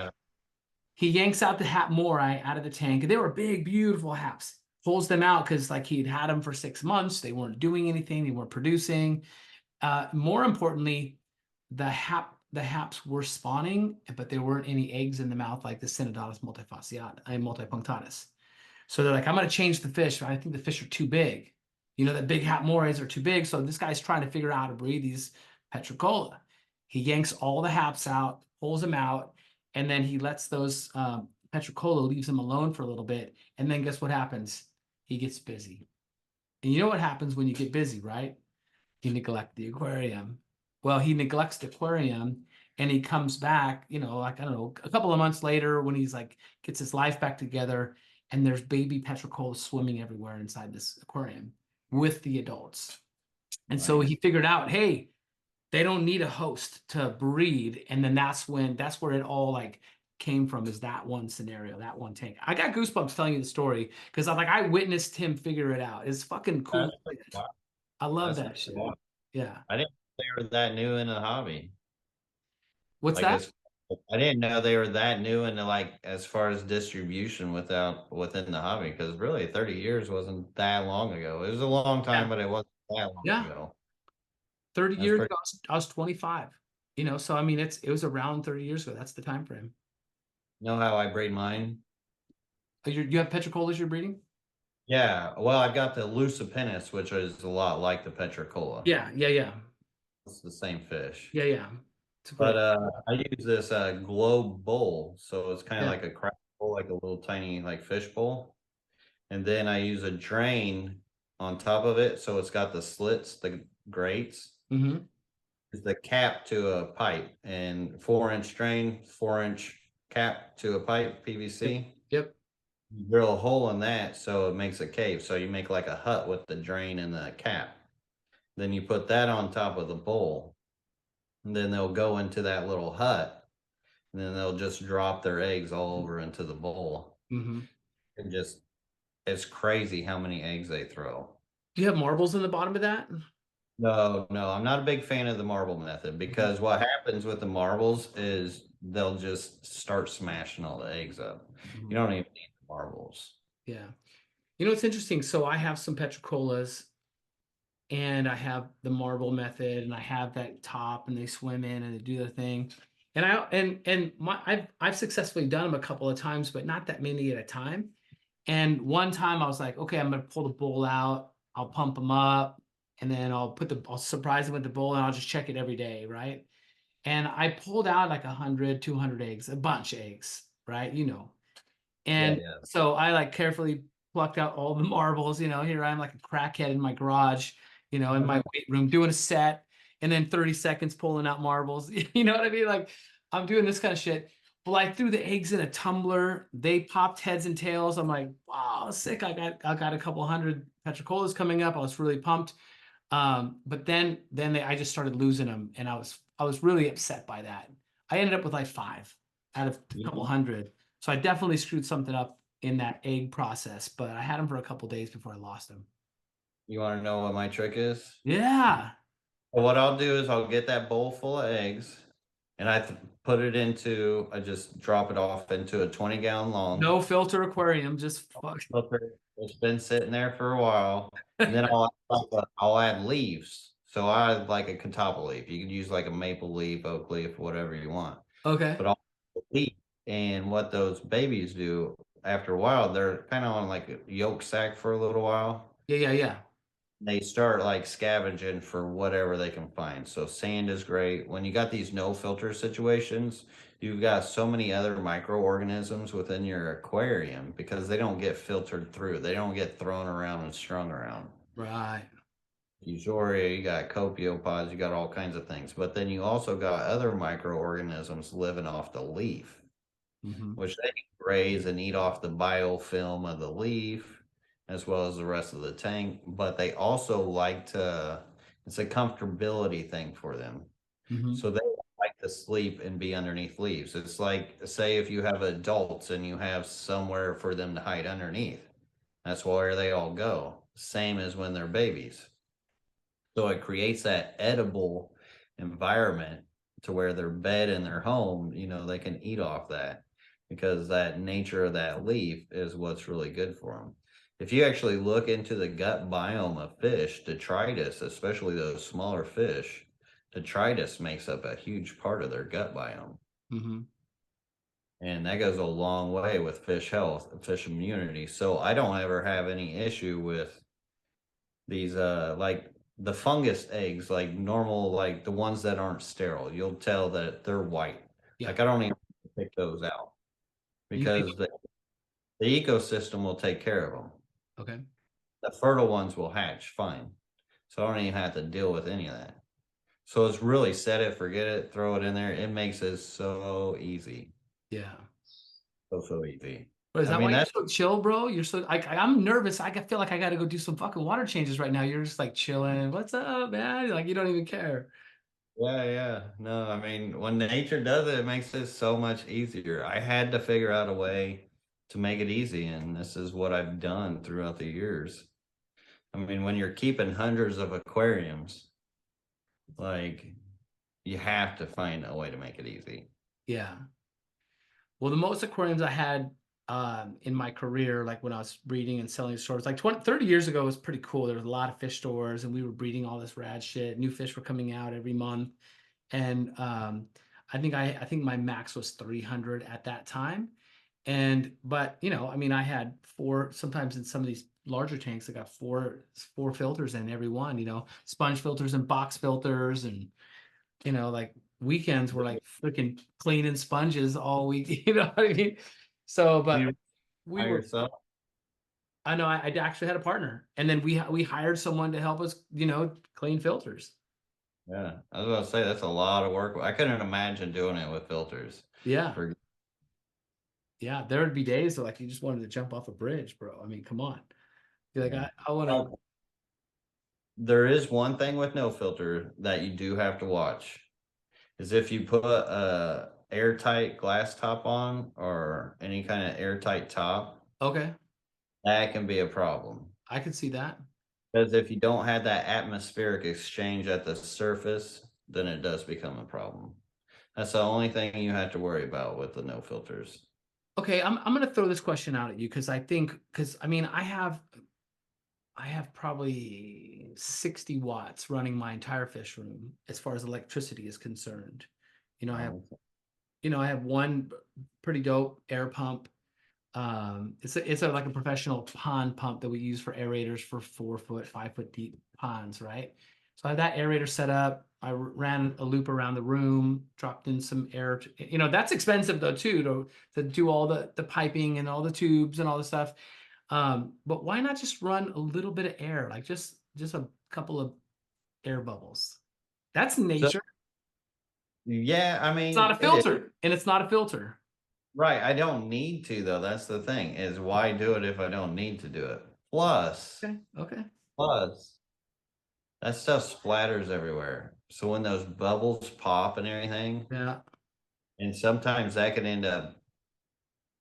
he yanks out the hap morai out of the tank. And they were big, beautiful haps. Pulls them out because like he'd had them for 6 months. They weren't doing anything. They weren't producing. More importantly, the haps were spawning, but there weren't any eggs in the mouth like the Synodontis multipunctatus. So they're like, I'm going to change the fish. I think the fish are too big. The big hap morays are too big. So this guy's trying to figure out how to breed these petricola. He yanks all the haps out, pulls them out, and then he lets those petricola, leaves them alone for a little bit. And then guess what happens? He gets busy. And you know what happens when you get busy, right? You neglect the aquarium. Well, he neglects the aquarium, and he comes back, like, I don't know, a couple of months later when he's like, gets his life back together, and there's baby petricola swimming everywhere inside this aquarium with the adults. And so he figured out, hey, they don't need a host to breed. And then that's where it all like came from, is that one scenario, that one tank. I got goosebumps telling you the story because I witnessed him figure it out. It's fucking cool. I love That's that shit. Yeah. I didn't know they were that new in the hobby. What's Like that? I didn't know they were that new into like as far as distribution within the hobby, because really 30 years wasn't that long ago. It was a long time, Yeah. but it wasn't that long Yeah. ago. 30 That's years pretty. ago, I was 25. So I mean it was around 30 years ago. That's the time frame. Know how I breed mine? You have petricolas you're breeding? Yeah, well, I've got the Lucipennis, which is a lot like the Petricola. Yeah, yeah, yeah. It's the same fish. Yeah, yeah. It's But great. I use this globe bowl, so it's kind of Yeah. like a crab bowl, like a little tiny like fish bowl. and then I use a drain on top of it, so it's got the slits, the grates. Mm-hmm. Is the cap to a pipe, and 4-inch drain, 4-inch cap to a pipe, Yep. PVC. Yep. You drill a hole in that so it makes a cave. So you make like a hut with the drain and the cap. Then you put that on top of the bowl. And then they'll go into that little hut. And then they'll just drop their eggs all over into the bowl. Mm-hmm. And just, it's crazy how many eggs they throw. Do you have marbles in the bottom of that? No, no, I'm not a big fan of the marble method Okay. because what happens with the marbles is they'll just start smashing all the eggs up. You Mhm. don't even need the marbles. Yeah. You know, it's interesting. So I have some petricolas and I have the marble method and I have that top and they swim in and they do their thing. And I've successfully done them a couple of times, but not that many at a time. And one time I was like, okay, I'm gonna pull the bowl out, I'll pump them up, and then I'll surprise them with the bowl and I'll just check it every day, right? And I pulled out like 100, 200 eggs, a bunch of eggs, right? You know. Yeah, And yeah. so I like carefully plucked out all the marbles, you know, here I am like a crackhead in my garage, you know, in my weight room doing a set and then 30 seconds pulling out marbles. You know what I mean? Like I'm doing this kind of shit. Well, I threw the eggs in a tumbler. They popped heads and tails. I'm like, wow, sick. I got a couple hundred petricolas coming up. I was really pumped. But then I just started losing them, and I was really upset by that. I ended up with like 5 out of a couple You, hundred. So I definitely screwed something up in that egg process, but I had them for a couple days before I lost them. you want to know what my trick is? Yeah. Well, what I'll do is I'll get that bowl full of eggs and put it into, I just drop it off into a 20-gallon long No filter aquarium, just fuck. filter. It's been sitting there for a while. And then I'll add leaves. So I add like a catawba leaf. You can use like a maple leaf, oak leaf, whatever you want. Okay. But I'll leaf. And what those babies do after a while, they're kind of on like a yolk sac for a little while. Yeah, yeah, yeah. They start like scavenging for whatever they can find. So sand is great. When you got these no filter situations, you've got so many other microorganisms within your aquarium because they don't get filtered through. They don't get thrown around and strung around. Right. Eusoria, you got copepods, you got all kinds of things. But then you also got other microorganisms living off the leaf, Mm-hmm. which they can graze and eat off the biofilm of the leaf as well as the rest of the tank. But they also like to, it's a comfortability thing for them. Mm-hmm. So they like to sleep and be underneath leaves. It's like, say, if you have adults and you have somewhere for them to hide underneath, that's where they all go. Same as when they're babies. So it creates that edible environment to where their bed in their home, they can eat off that because that nature of that leaf is what's really good for them. If you actually look into the gut biome of fish, detritus, especially those smaller fish, detritus makes up a huge part of their gut biome. Mm-hmm. And that goes a long way with fish health, fish immunity. So I don't ever have any issue with these like the fungus eggs, like normal, like the ones that aren't sterile. You'll tell that they're white. Yeah. Like I don't even pick those out You think because the ecosystem will take care of them. okay. The fertile ones will hatch fine. So I don't even have to deal with any of that. So it's really set it, forget it, throw it in there. It makes it so easy. Yeah. So easy. But is I that mean, why you're that's so chill, bro? You're so I'm nervous. Feel like I got to go do some fucking water changes right now. You're just like chilling. What's up, man? Like you don't even care. Yeah, yeah. No, I mean, when nature does it, it makes it so much easier. I had to figure out a way to make it easy, and this is what I've done throughout the years. I mean, when you're keeping hundreds of aquariums, like you have to find a way to make it easy. Yeah. Well, the most aquariums I had in my career, like when I was breeding and selling stores, like 20, 30 years ago was pretty cool. There was a lot of fish stores and we were breeding all this rad shit. New fish were coming out every month. And I think my max was 300 at that time. But I mean, I had 4, sometimes in some of these larger tanks, I got four filters in every one, sponge filters and box filters and like weekends were like freaking cleaning sponges all week. You know what I mean? So, Do but you we by were, yourself? I know I actually had a partner, and then we hired someone to help us, clean filters. Yeah, I was about to say that's a lot of work. I couldn't imagine doing it with filters. Yeah. For Yeah. There would be days that like you just wanted to jump off a bridge, bro. I mean, come on. You're like, yeah. I want to. There is one thing with no filter that you do have to watch is if you put a airtight glass top on or any kind of airtight top, Okay. that can be a problem. I could see that. Because if you don't have that atmospheric exchange at the surface, then it does become a problem. That's the only thing you have to worry about with the no filters. Okay. I'm going to throw this question out at you because I mean, I have probably 60 watts running my entire fish room as far as electricity is concerned. You know, I have, Um, I have one pretty dope air pump. It's like a professional pond pump that we use for aerators for 4 foot, 5 foot deep ponds, right? So I have that aerator set up. I ran a loop around the room, dropped in some air. That's expensive though too to do all the piping and all the tubes and all the stuff. But why not just run a little bit of air, like just a couple of air bubbles? That's so nature. yeah, I It's not a mean it is. filter, and it's not a filter. Right. I don't need to though. That's the thing is why do it if I don't need to do it? Plus, Okay. Okay. plus that stuff splatters everywhere. So when those bubbles pop and everything, Yeah. and sometimes that can end up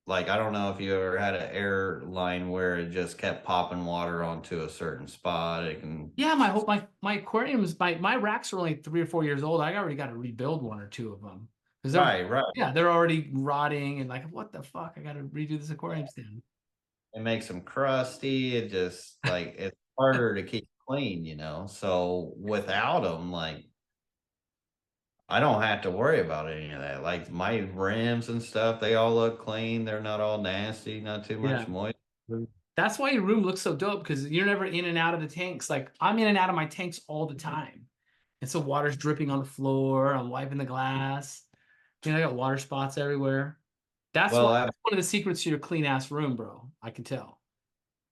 like I don't know if you ever had an airline where it just kept popping water onto a certain spot. It can Yeah, my aquariums, my racks are only 3 or 4 years old. I already got to rebuild one or two of them because right, right. they're already rotting and like what the fuck? I got to redo this aquarium stand. It makes them crusty. It just like it's harder to keep clean, you know. So without them, like I don't have to worry about any of that. Like my rims and stuff, they all look clean. They're not all nasty, not too Yeah, much moisture. that's why your room looks so dope because you're never in and out of the tanks. Like I'm in and out of my tanks all the time, and so water's dripping on the floor. I'm wiping the glass. I got water spots everywhere. Well, That's one of the secrets to your clean ass room, bro. I can tell.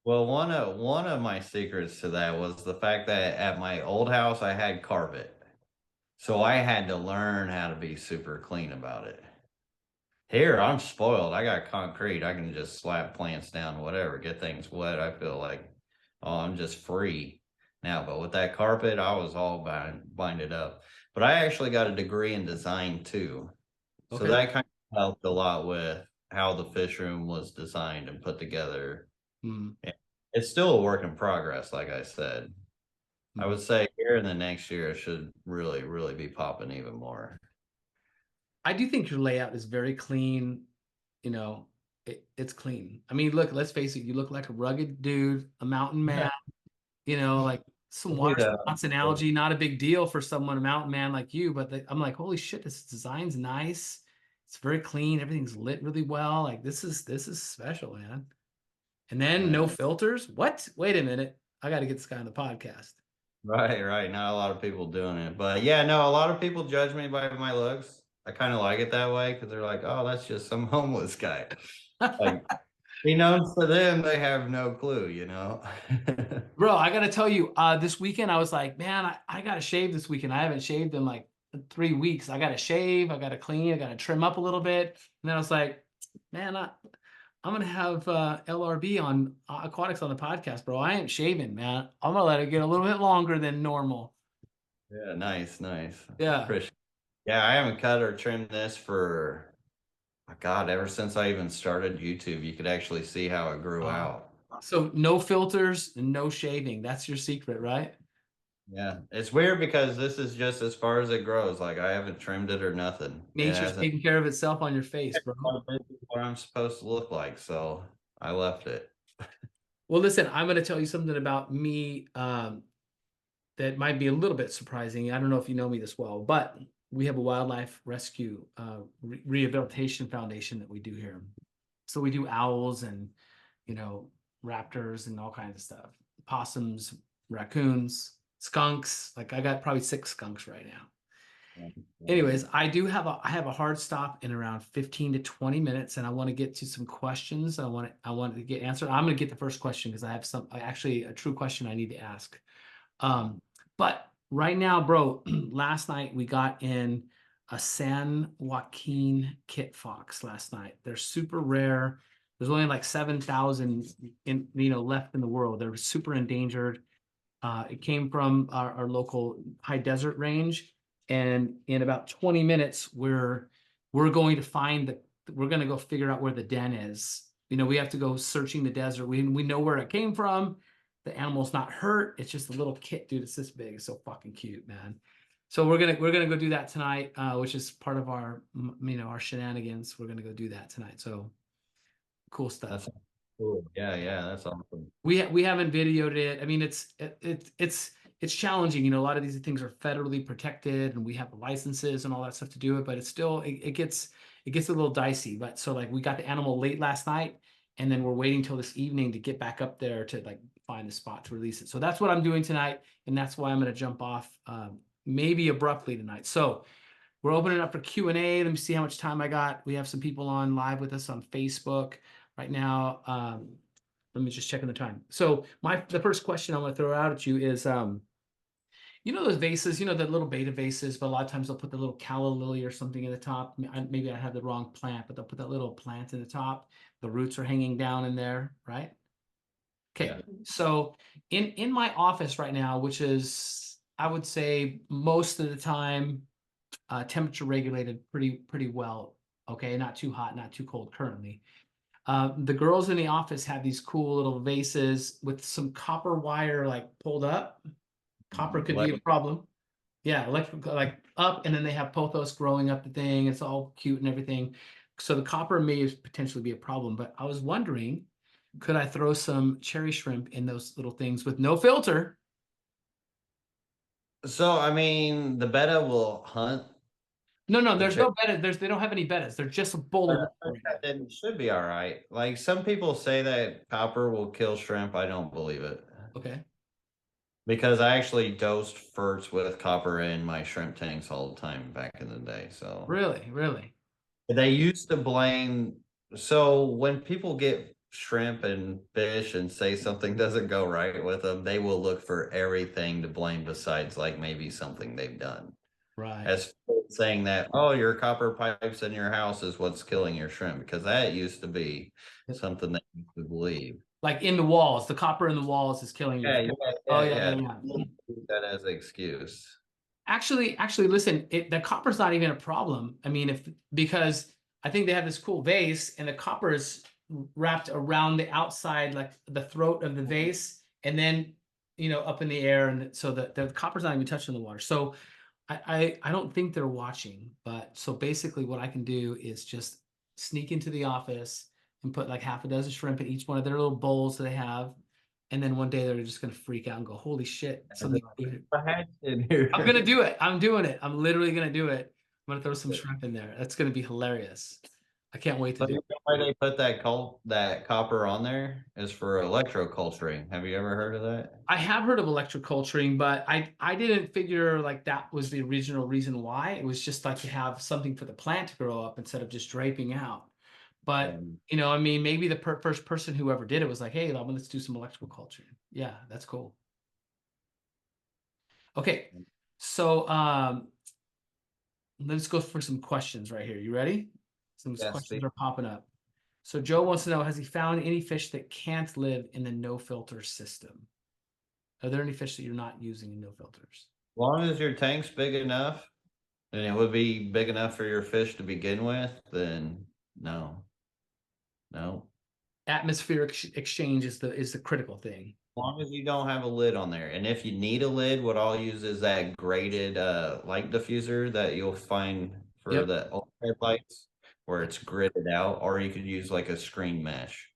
well, one of my secrets to that was the fact that at my old house I had carpet. So I had to learn how to be super clean about it. Here, I'm spoiled. I got concrete. I can just slap plants down, whatever, get things wet. I feel like, oh, I'm just free now. But with that carpet, I was all binded up. But I actually got a degree in design too. So Okay. that kind of helped a lot with how the fish room was designed and put together. Mm, And it's still a work in progress, like I said. I mm. would say here in the next year, it should really, really be popping even more. I do think your layout is very clean. It's clean. I mean, look, let's face it, you look like a rugged dude, a mountain man, like some water Yeah. spots and algae, not a big deal for someone, a mountain man like you, but I'm like, holy shit, this design's nice. It's very clean. Everything's lit really well. Like this is special, man. And then Yeah. no filters. What? Wait a minute. I got to get this guy on the podcast. Right, right. Not a lot of people doing it. But yeah, no, a lot of people judge me by my looks. I kind of like it that way because they're like, oh, that's just some homeless guy. Like, to them, they have no clue, you know? Bro, I gotta tell you, this weekend I was like, man, I gotta shave this weekend. I haven't shaved in like 3 weeks. I gotta shave, I gotta clean, I gotta trim up a little bit. And then I was like, man, I'm gonna have LRB on Aquatics on the podcast, bro. I ain't shaving, man. I'm gonna let it get a little bit longer than normal. Yeah, nice, nice. Yeah. Appreciate Yeah, I haven't cut or trimmed this for, my God, ever since I even started YouTube, you could actually see how it grew Uh, out. so no filters, no shaving. That's your secret, right? Yeah, it's weird because this is just as far as it grows. Like I haven't trimmed it or nothing. It Nature's hasn't taking care of itself on your face, bro. what I'm supposed to look like, so I left it. Well, listen, I'm gonna tell you something about me. That might be a little bit surprising. I don't know if you know me this well, but we have a wildlife rescue rehabilitation foundation that we do here. So we do owls and you know raptors and all kinds of stuff, possums, raccoons, skunks. Like I got probably 6 skunks right now. Anyways, I have a hard stop in around 15 to 20 minutes, and I want to get to some questions. I want to get answered. I'm going to get the first question because I have actually a true question I need to ask. But right now, bro, last night we got in a San Joaquin kit fox last night. They're super rare. There's only like 7,000 left in the world. They're super endangered. It came from our local high desert range. And in about 20 minutes, we're going to we're going to go figure out where the den is. We have to go searching the desert. We know where it came from. The animal's not hurt. It's just a little kit, dude. It's this big. It's so fucking cute, man. So we're gonna go do that tonight, which is part of our our shenanigans. We're gonna go do that tonight. So cool stuff. That's cool. Yeah, that's awesome. We haven't videoed it. I mean, it's challenging. A lot of these things are federally protected, and we have licenses and all that stuff to do it. But it's still it gets a little dicey. But so like we got the animal late last night, and then we're waiting till this evening to get back up there to like find the spot to release it. So that's what I'm doing tonight, and that's why I'm going to jump off maybe abruptly tonight. So we're opening up for Q&A. Let me see how much time I got. We have some people on live with us on Facebook right now. Let me just check in the time. So the first question I want to throw out at you is, those vases, the little beta vases, but a lot of times they'll put the little calla lily or something in the top. Maybe I have the wrong plant, but they'll put that little plant in the top. The roots are hanging down in there, right? Okay. Yeah. So in my office right now, which is, I would say most of the time, temperature regulated pretty well. Okay. Not too hot, not too cold currently. The girls in the office have these cool little vases with some copper wire like pulled up. Copper could be a problem. Yeah, electric like up, and then they have pothos growing up the thing. It's all cute and everything. So the copper may potentially be a problem, but I was wondering, could I throw some cherry shrimp in those little things with no filter? So I mean, the betta will hunt. No, there's no betta. They don't have any bettas. They're just a bowl of water. It should be all right. Like some people say that copper will kill shrimp. I don't believe it. Okay. Because I actually dosed first with copper in my shrimp tanks all the time back in the day. So really, they used to blame. So when people get shrimp and fish and say something doesn't go right with them, they will look for everything to blame besides like maybe something they've done. right. As saying that, oh, your copper pipes in your house is what's killing your shrimp, because that used to be something that you could believe. Like in the walls, the copper in the walls is killing you. Yeah. Use that as an excuse. Actually, listen, the copper's not even a problem. I mean, because I think they have this cool vase, and the copper is wrapped around the outside, like the throat of the vase, and then up in the air, and so the copper's not even touching the water. So I don't think they're watching, but so basically what I can do is just sneak into the office and put like half a dozen shrimp in each one of their little bowls that they have. And then one day they're just going to freak out and go, holy shit. I'm going to do it. I'm doing it. I'm literally going to do it. I'm going to throw some shrimp in there. That's going to be hilarious. I can't wait to do it. Why they put that copper on there is for electroculturing. Have you ever heard of that? I have heard of electroculturing, but I didn't figure like that was the original reason why. It was just like to have something for the plant to grow up instead of just draping out. But I mean, maybe the first person who ever did it was like, hey, let's do some electrical culture. Yeah, that's cool. Okay, so let's go for some questions right here. You ready? Some questions are popping up. So Joe wants to know, has he found any fish that can't live in the no filter system? Are there any fish that you're not using in no filters? As long as your tank's big enough, and it would be big enough for your fish to begin with, then no. Atmospheric exchange is the critical thing. As long as you don't have a lid on there. And if you need a lid, what I'll use is that graded light diffuser that you'll find for the overhead lights, where it's gridded out, or you could use like a screen mesh.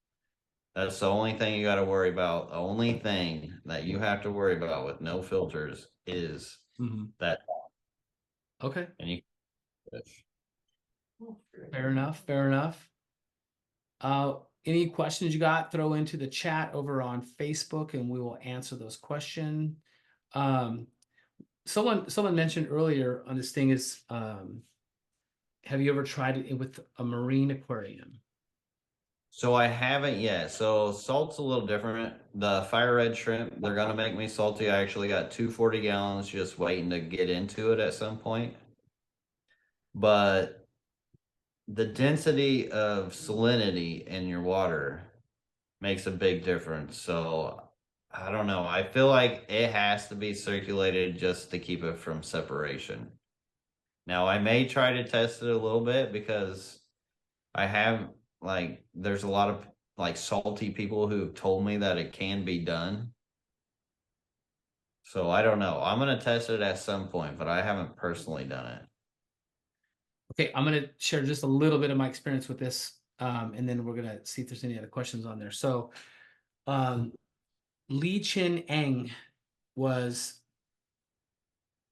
That's the only thing you got to worry about. The only thing that you have to worry about with no filters is that. Okay. And you Fair enough. Any questions you got, throw into the chat over on Facebook, and we will answer those questions. someone mentioned earlier on this thing is, have you ever tried it with a marine aquarium? So I haven't yet. So salt's a little different. The fire red shrimp, they're gonna make me salty. I actually got 240 gallons just waiting to get into it at some point. But the density of salinity in your water makes a big difference. So I don't know. I feel like it has to be circulated just to keep it from separation. Now I may try to test it a little bit because I have like there's a lot of like salty people who've told me that it can be done. So I don't know. I'm gonna test it at some point, but I haven't personally done it. Okay, I'm gonna share just a little bit of my experience with this, and then we're gonna see if there's any other questions on there. So, um, Lee Chin Eng was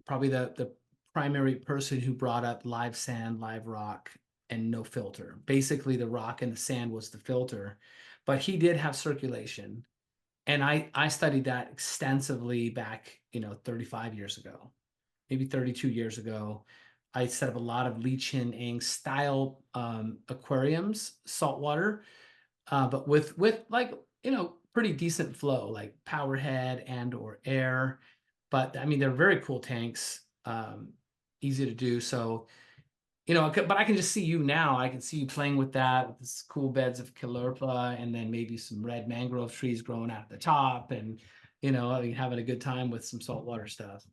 probably the primary person who brought up live sand, live rock, and no filter. Basically, the rock and the sand was the filter, but he did have circulation, and I studied that extensively back, 35 years ago, maybe 32 years ago. I set up a lot of Lee Chin Eng style aquariums, saltwater, but with like pretty decent flow, like power head and or air. But I mean, they're very cool tanks, easy to do. So but I can just see you now. I can see you playing with that, with this cool beds of Caulerpa, and then maybe some red mangrove trees growing out at the top, and I mean, having a good time with some saltwater stuff.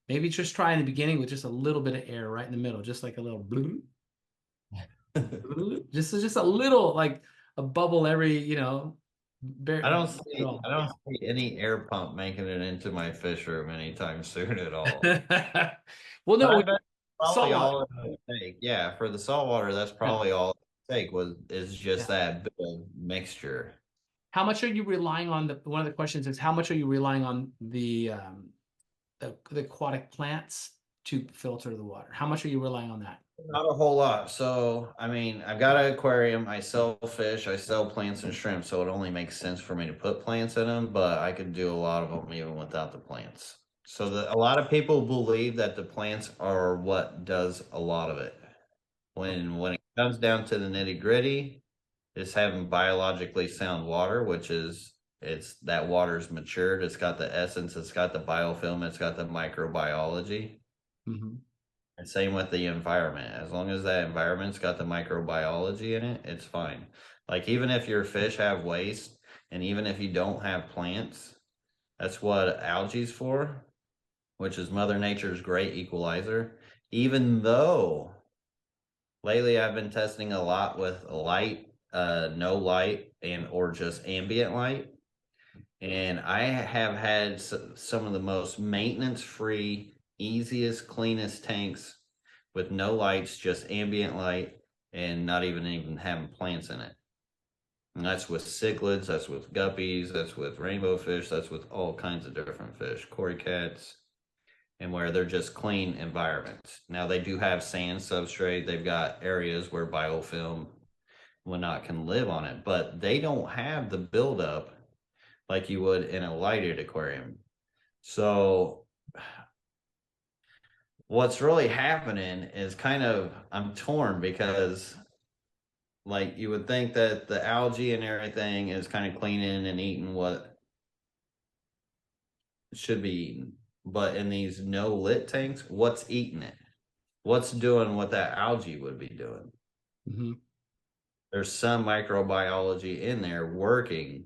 Maybe just try in the beginning with just a little bit of air right in the middle, just like a little blue, just a little, like a bubble every, I bare, don't at see all. I don't see any air pump making it into my fish room anytime soon at all. Well, But no, I when bet probably saltwater. all it would take. Yeah, for the saltwater, that's Yeah, probably all it would take is just yeah. that bit of mixture. How much are you relying on one of the questions is how much are you relying on the aquatic plants to filter the water? How much are you relying on that? Not a whole lot. So, I mean, I've got an aquarium. I sell fish. I sell plants and shrimp. So it only makes sense for me to put plants in them, but I could do a lot of them even without the plants. So a lot of people believe that the plants are what does a lot of it. When it comes down to the nitty gritty, it's having biologically sound water, which is it's that water's matured. It's got the essence. It's got the biofilm. It's got the microbiology. Mm-hmm. And same with the environment. As long as that environment's got the microbiology in it, it's fine. Like even if your fish have waste and even if you don't have plants, that's what algae's for, which is Mother Nature's great equalizer. Even though lately I've been testing a lot with light, no light, and or just ambient light. And I have had some of the most maintenance free, easiest, cleanest tanks with no lights, just ambient light, and not even having plants in it. And that's with cichlids, that's with guppies, that's with rainbow fish, that's with all kinds of different fish, cory cats, and where they're just clean environments. Now they do have sand substrate, they've got areas where biofilm whatnot can live on it, but they don't have the buildup like you would in a lighted aquarium. So what's really happening is kind of I'm torn because like you would think that the algae and everything is kind of cleaning and eating what should be eaten. But in these no lit tanks, what's eating it? What's doing what that algae would be doing? Mm-hmm. There's some microbiology in there working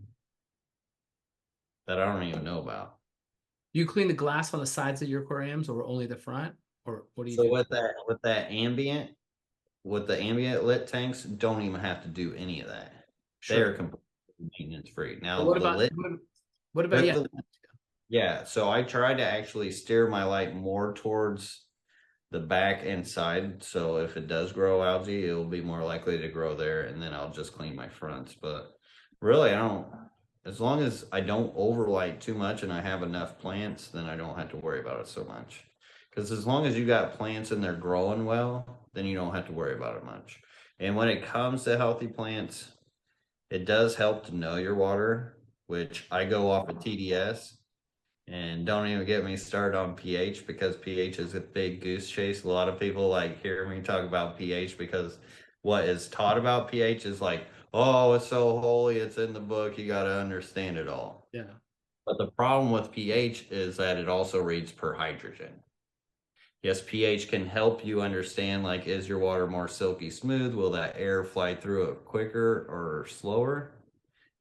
that I don't even know about. You clean the glass on the sides of your aquariums or only the front? Or what do you So do? with the ambient lit tanks, don't even have to do any of that. They are Sure. completely maintenance free. But Now what the about lit what about with yeah? the yeah, so I try to actually steer my light more towards the back and side. So if it does grow algae, it'll be more likely to grow there, and then I'll just clean my fronts. But really, I don't. As long as I don't overlight too much and I have enough plants, then I don't have to worry about it so much. Because as long as you got plants and they're growing well, then you don't have to worry about it much. And when it comes to healthy plants, it does help to know your water, which I go off of TDS. And don't even get me started on pH, because pH is a big goose chase. A lot of people like hear me talk about pH because what is taught about pH is like, oh, it's so holy, it's in the book, you got to understand it all. Yeah. But the problem with pH is that it also reads per hydrogen. Yes, pH can help you understand, like, is your water more silky smooth? Will that air fly through it quicker or slower?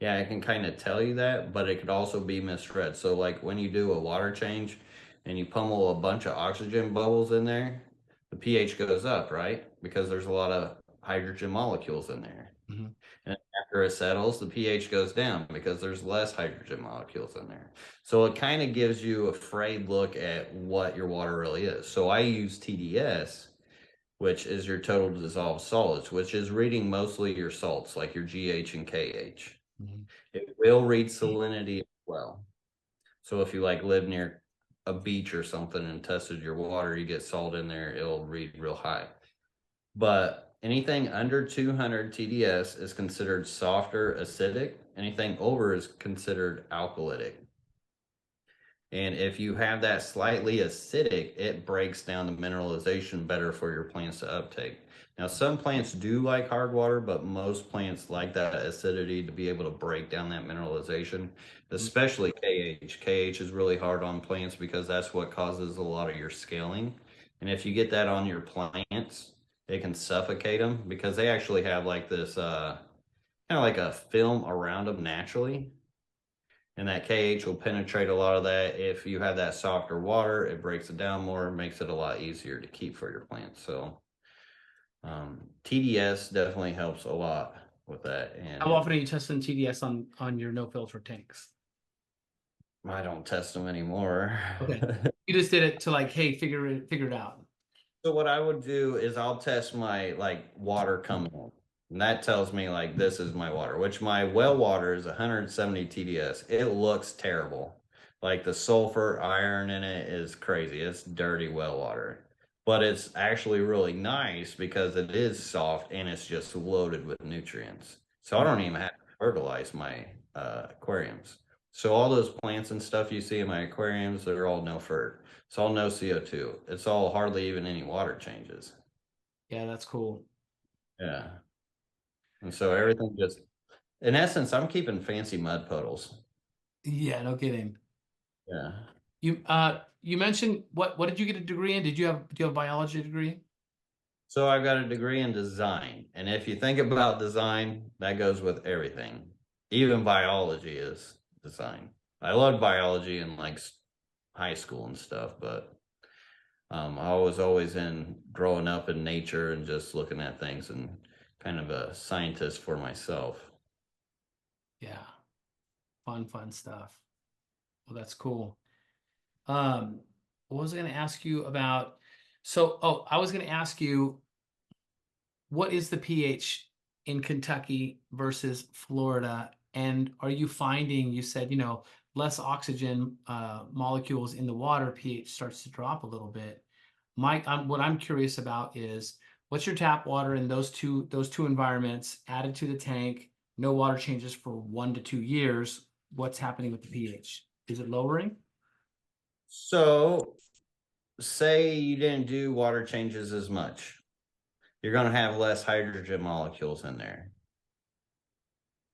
Yeah, it can kind of tell you that, but it could also be misread. So, like when you do a water change and you pummel a bunch of oxygen bubbles in there, the pH goes up, right? Because there's a lot of hydrogen molecules in there. Mhm. And after it settles, the pH goes down because there's less hydrogen molecules in there. So it kind of gives you a frayed look at what your water really is. So I use TDS, which is your total dissolved solids, which is reading mostly your salts, like your GH and KH. Mhm. It will read salinity as well. So if you like live near a beach or something and tested your water, you get salt in there, it'll read real high. But anything under 200 TDS is considered softer acidic. Anything over is considered alkalytic. And if you have that slightly acidic, it breaks down the mineralization better for your plants to uptake. Now, some plants do like hard water, but most plants like that acidity to be able to break down that mineralization, especially KH. KH is really hard on plants because that's what causes a lot of your scaling. And if you get that on your plants, it can suffocate them because they actually have like this kind of like a film around them naturally, and that KH will penetrate a lot of that. If you have that softer water, it breaks it down more, makes it a lot easier to keep for your plants. So TDS definitely helps a lot with that. How And often are you testing TDS on your no filter tanks? I don't test them anymore. Okay. You just did it to like, hey, figure it out. So what I would do is I'll test my like water coming in. And that tells me like this is my water, which my well water is 170 TDS. It looks terrible. Like the sulfur iron in it is crazy. It's dirty well water. But it's actually really nice because it is soft and it's just loaded with nutrients. So I don't even have to fertilize my aquariums. So all those plants and stuff you see in my aquariums, they're all no fert. It's all no CO2. It's all hardly even any water changes. Yeah, that's cool. Yeah. And so everything just, in essence, I'm keeping fancy mud puddles. Yeah, no kidding. Yeah. You mentioned what did you get a degree in? Do you have a biology degree? So I've got a degree in design. And if you think about design, that goes with everything. Even biology is design. I loved biology in like high school and stuff, but I was always in growing up in nature and just looking at things and kind of a scientist for myself. Yeah, fun stuff. Well, that's cool. What was I going to ask you about? So, I was going to ask you, what is the pH in Kentucky versus Florida? And are you finding, you said, less oxygen molecules in the water, pH starts to drop a little bit. Mike, what I'm curious about is what's your tap water in those two environments added to the tank, no water changes for 1 to 2 years. What's happening with the pH? Is it lowering? So, say you didn't do water changes as much, you're going to have less hydrogen molecules in there.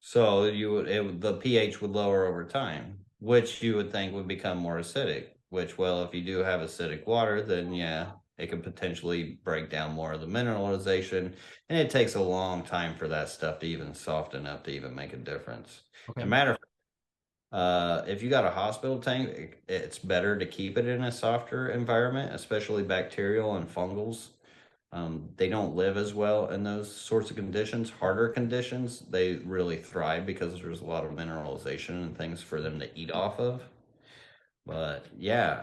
So the pH would lower over time, which you would think would become more acidic. Which, well, if you do have acidic water, then yeah, it could potentially break down more of the mineralization, and it takes a long time for that stuff to even soften up to even make a difference. Okay. And matter of if you got a hospital tank, it's better to keep it in a softer environment, especially bacterial and fungals. They don't live as well in those sorts of conditions. Harder conditions, they really thrive because there's a lot of mineralization and things for them to eat off of. But yeah,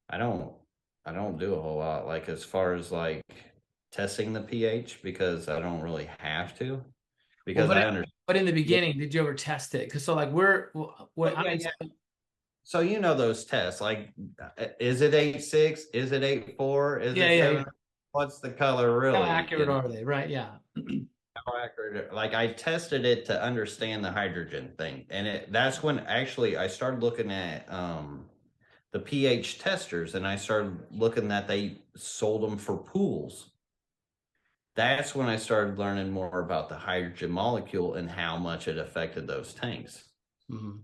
I don't, I don't do a whole lot like as far as like testing the pH because I don't really have to Well, because but I it, understand. but in the beginning, did you ever test it? Because so like what Oh, I'm yeah, in, yeah. So you know those tests, like is it 8.6? Is it 8.4? Is yeah, it yeah, yeah. 7? What's the color How really? accurate are they? Right? Yeah. how accurate, like I tested it to understand the hydrogen thing. And that's when actually I started looking at the pH testers, and I started looking that they sold them for pools. That's when I started learning more about the hydrogen molecule and how much it affected those tanks. Mhm.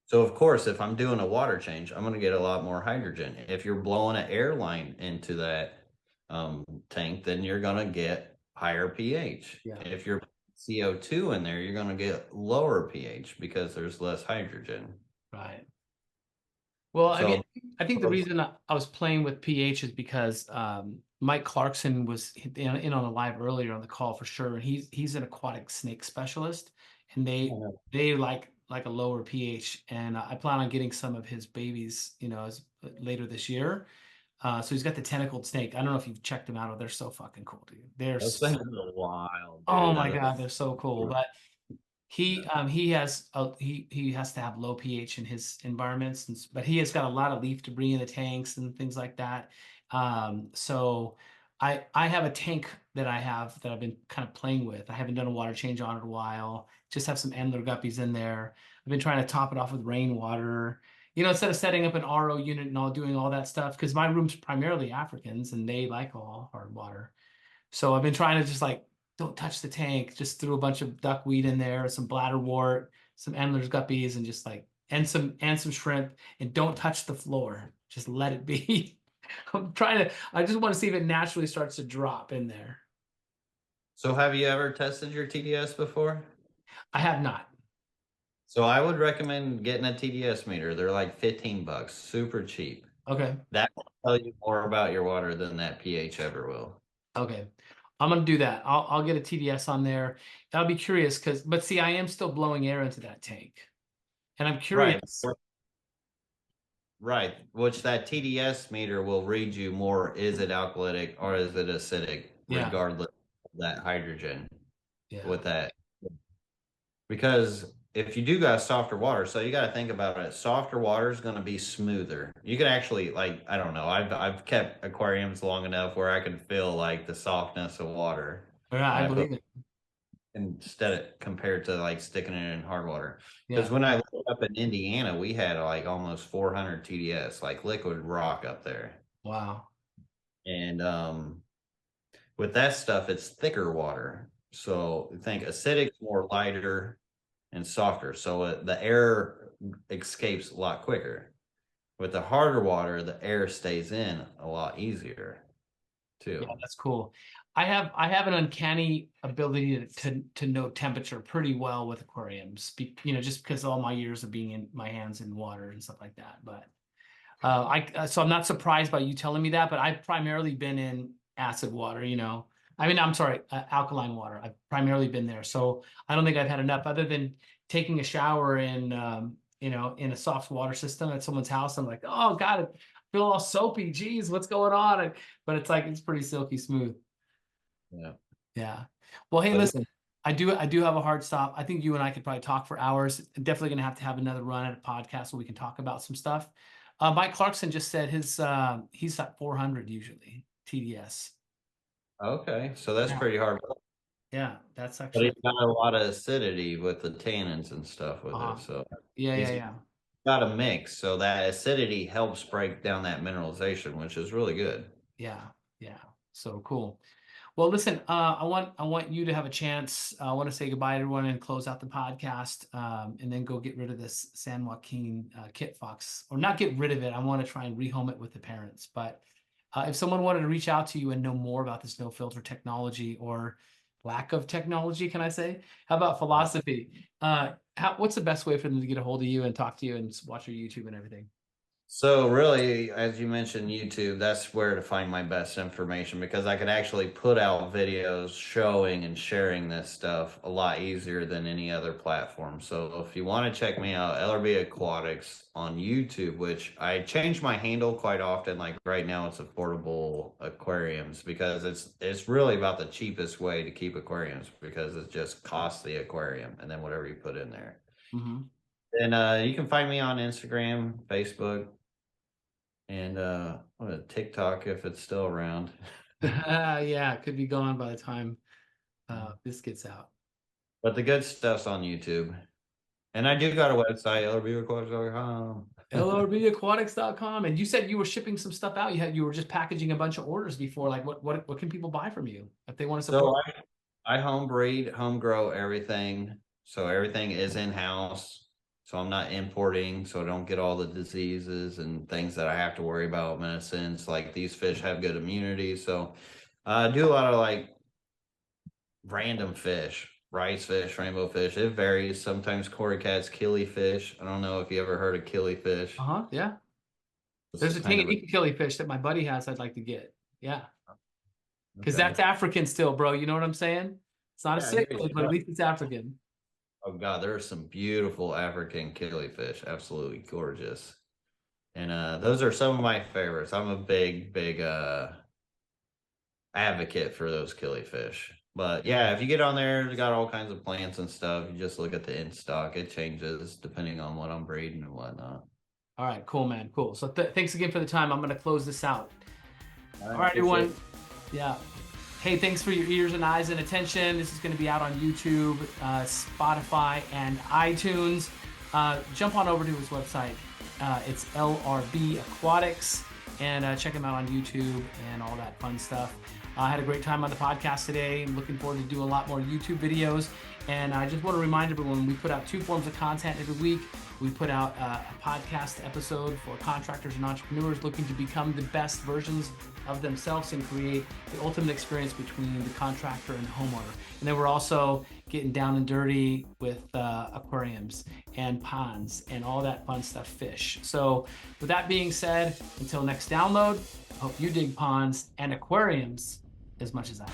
So of course, if I'm doing a water change, I'm going to get a lot more hydrogen. If you're blowing an air line into that tank, then you're going to get higher pH. Yeah. If you're CO2 in there, you're going to get lower pH because there's less hydrogen. Right. Well, I mean, So, I think the reason I was playing with pH is because Mike Clarkson was in on the live earlier on the call for sure, and he's an aquatic snake specialist, and they like a lower pH, and I plan on getting some of his babies, later this year. So he's got the tentacled snake. I don't know if you've checked them out. They're so fucking cool, dude. those things are wild, Oh dude. my God, they're so cool. But Yeah. he has to have low pH in his environments, but he has got a lot of leaf debris in the tanks and things like that. So I have a tank that I've been kind of playing with. I haven't done a water change on it in a while. Just have some Endler guppies in there. I've been trying to top it off with rainwater. Instead of setting up an RO unit and all doing all that stuff, because my room's primarily Africans and they like all hard water. So I've been trying to just like don't touch the tank. Just threw a bunch of duckweed in there, some bladderwort, some Endler's guppies, and just like and some shrimp, and don't touch the floor. Just let it be. I just want to see if it naturally starts to drop in there. So have you ever tested your TDS before? I have not. So I would recommend getting a TDS meter. They're like 15 bucks, super cheap. Okay. That will tell you more about your water than that pH ever will. Okay. I'm gonna do that. I'll get a TDS on there. I'll be curious but see, I am still blowing air into that tank. And I'm Right. curious. Right. Which that TDS meter will read you more, is it alkalytic or is it acidic, Yeah. regardless of that hydrogen Yeah. with that. Because if you do got softer water, so you got to think about it. Softer water is going to be smoother. You can actually, like, I don't know. I've kept aquariums long enough where I can feel like the softness of water Yeah, when I I put, believe it. instead of compared to like sticking it in hard water. Because Yeah. when I lived up in Indiana, we had like almost 400 TDS, like liquid rock up there. Wow. And with that stuff, it's thicker water. So think acidic, more lighter and softer. So the air escapes a lot quicker. With the harder water, the air stays in a lot easier Yeah, too. that's cool. I have an uncanny ability to know temperature pretty well with aquariums, just because all my years of being in my hands in water and stuff like that. But so I'm not surprised by you telling me that, but I've primarily been in acid water, I mean, I'm sorry, alkaline water. I've primarily been there. So I don't think I've had enough other than taking a shower in a soft water system at someone's house. I'm like, oh God, I feel all soapy. Geez, what's going on? But it's like, it's pretty silky smooth. Yeah. Yeah. Well, hey, But listen, I do have a hard stop. I think you and I could probably talk for hours. Definitely going to have another run at a podcast so we can talk about some stuff. Mike Clarkson just said he's at 400 usually TDS. okay, so that's Yeah. pretty hard. Yeah, that's But actually it's got a lot of acidity with the tannins and stuff with it. uh So yeah, yeah, he's yeah. got a mix. So that acidity helps break down that mineralization, which is really good. Yeah, yeah. So cool. Well, listen, I want you to have a chance. I want to say goodbye to everyone and close out the podcast, and then go get rid of this San Joaquin kit fox, or not get rid of it. I want to try and rehome it with the parents. But if someone wanted to reach out to you and know more about this no filter technology or lack of technology, can I say? How about philosophy? What's the best way for them to get a hold of you and talk to you and watch your YouTube and everything? So really, as you mentioned, YouTube, that's where to find my best information because I can actually put out videos showing and sharing this stuff a lot easier than any other platform. So if you want to check me out, LRB Aquatics on YouTube, which I change my handle quite often. Like right now, it's affordable aquariums because it's really about the cheapest way to keep aquariums because it just costs the aquarium and then whatever you put in there. Hmm. And you can find me on Instagram, Facebook, and what, TikTok if it's still around. Yeah, it could be gone by the time this gets out. But the good stuff's on YouTube. And I do got a website, LRBAquatics.com. LRBAquatics.com. And you said you were shipping some stuff out. You were just packaging a bunch of orders before. Like what can people buy from you if they want to support? So I home breed, home grow everything. So everything is in-house. So I'm not importing, so I don't get all the diseases and things that I have to worry about, medicines. Like these fish have good immunity. So I do a lot of like random fish, rice fish, rainbow fish. It varies. Sometimes Cory Cat's killifish. I don't know if you ever heard of killifish. Yeah. There's a Tanganyika killifish that my buddy has I'd like to get. Yeah. Because that's African still, bro. You know what I'm saying? It's not a cichlid, but at least it's African. Oh God, there are some beautiful African killifish. Absolutely gorgeous. And those are some of my favorites. I'm a big advocate for those killifish. But yeah, if you get on there, they got all kinds of plants and stuff. You just look at the in stock. It changes depending on what I'm breeding and whatnot. All right, cool, man. Cool. So thanks again for the time. I'm going to close this out. All right, everyone. Yeah. Hey, thanks for your ears and eyes and attention. This is going to be out on YouTube, Spotify, and iTunes. Jump on over to his website. It's LRB Aquatics, and check him out on YouTube and all that fun stuff. I had a great time on the podcast today. I'm looking forward to do a lot more YouTube videos. And I just want to remind everyone, we put out 2 forms of content every week. We put out a podcast episode for contractors and entrepreneurs looking to become the best versions of themselves and create the ultimate experience between the contractor and the homeowner. And then we're also getting down and dirty with aquariums and ponds and all that fun stuff, fish. So with that being said, until next download, I hope you dig ponds and aquariums as much as I do.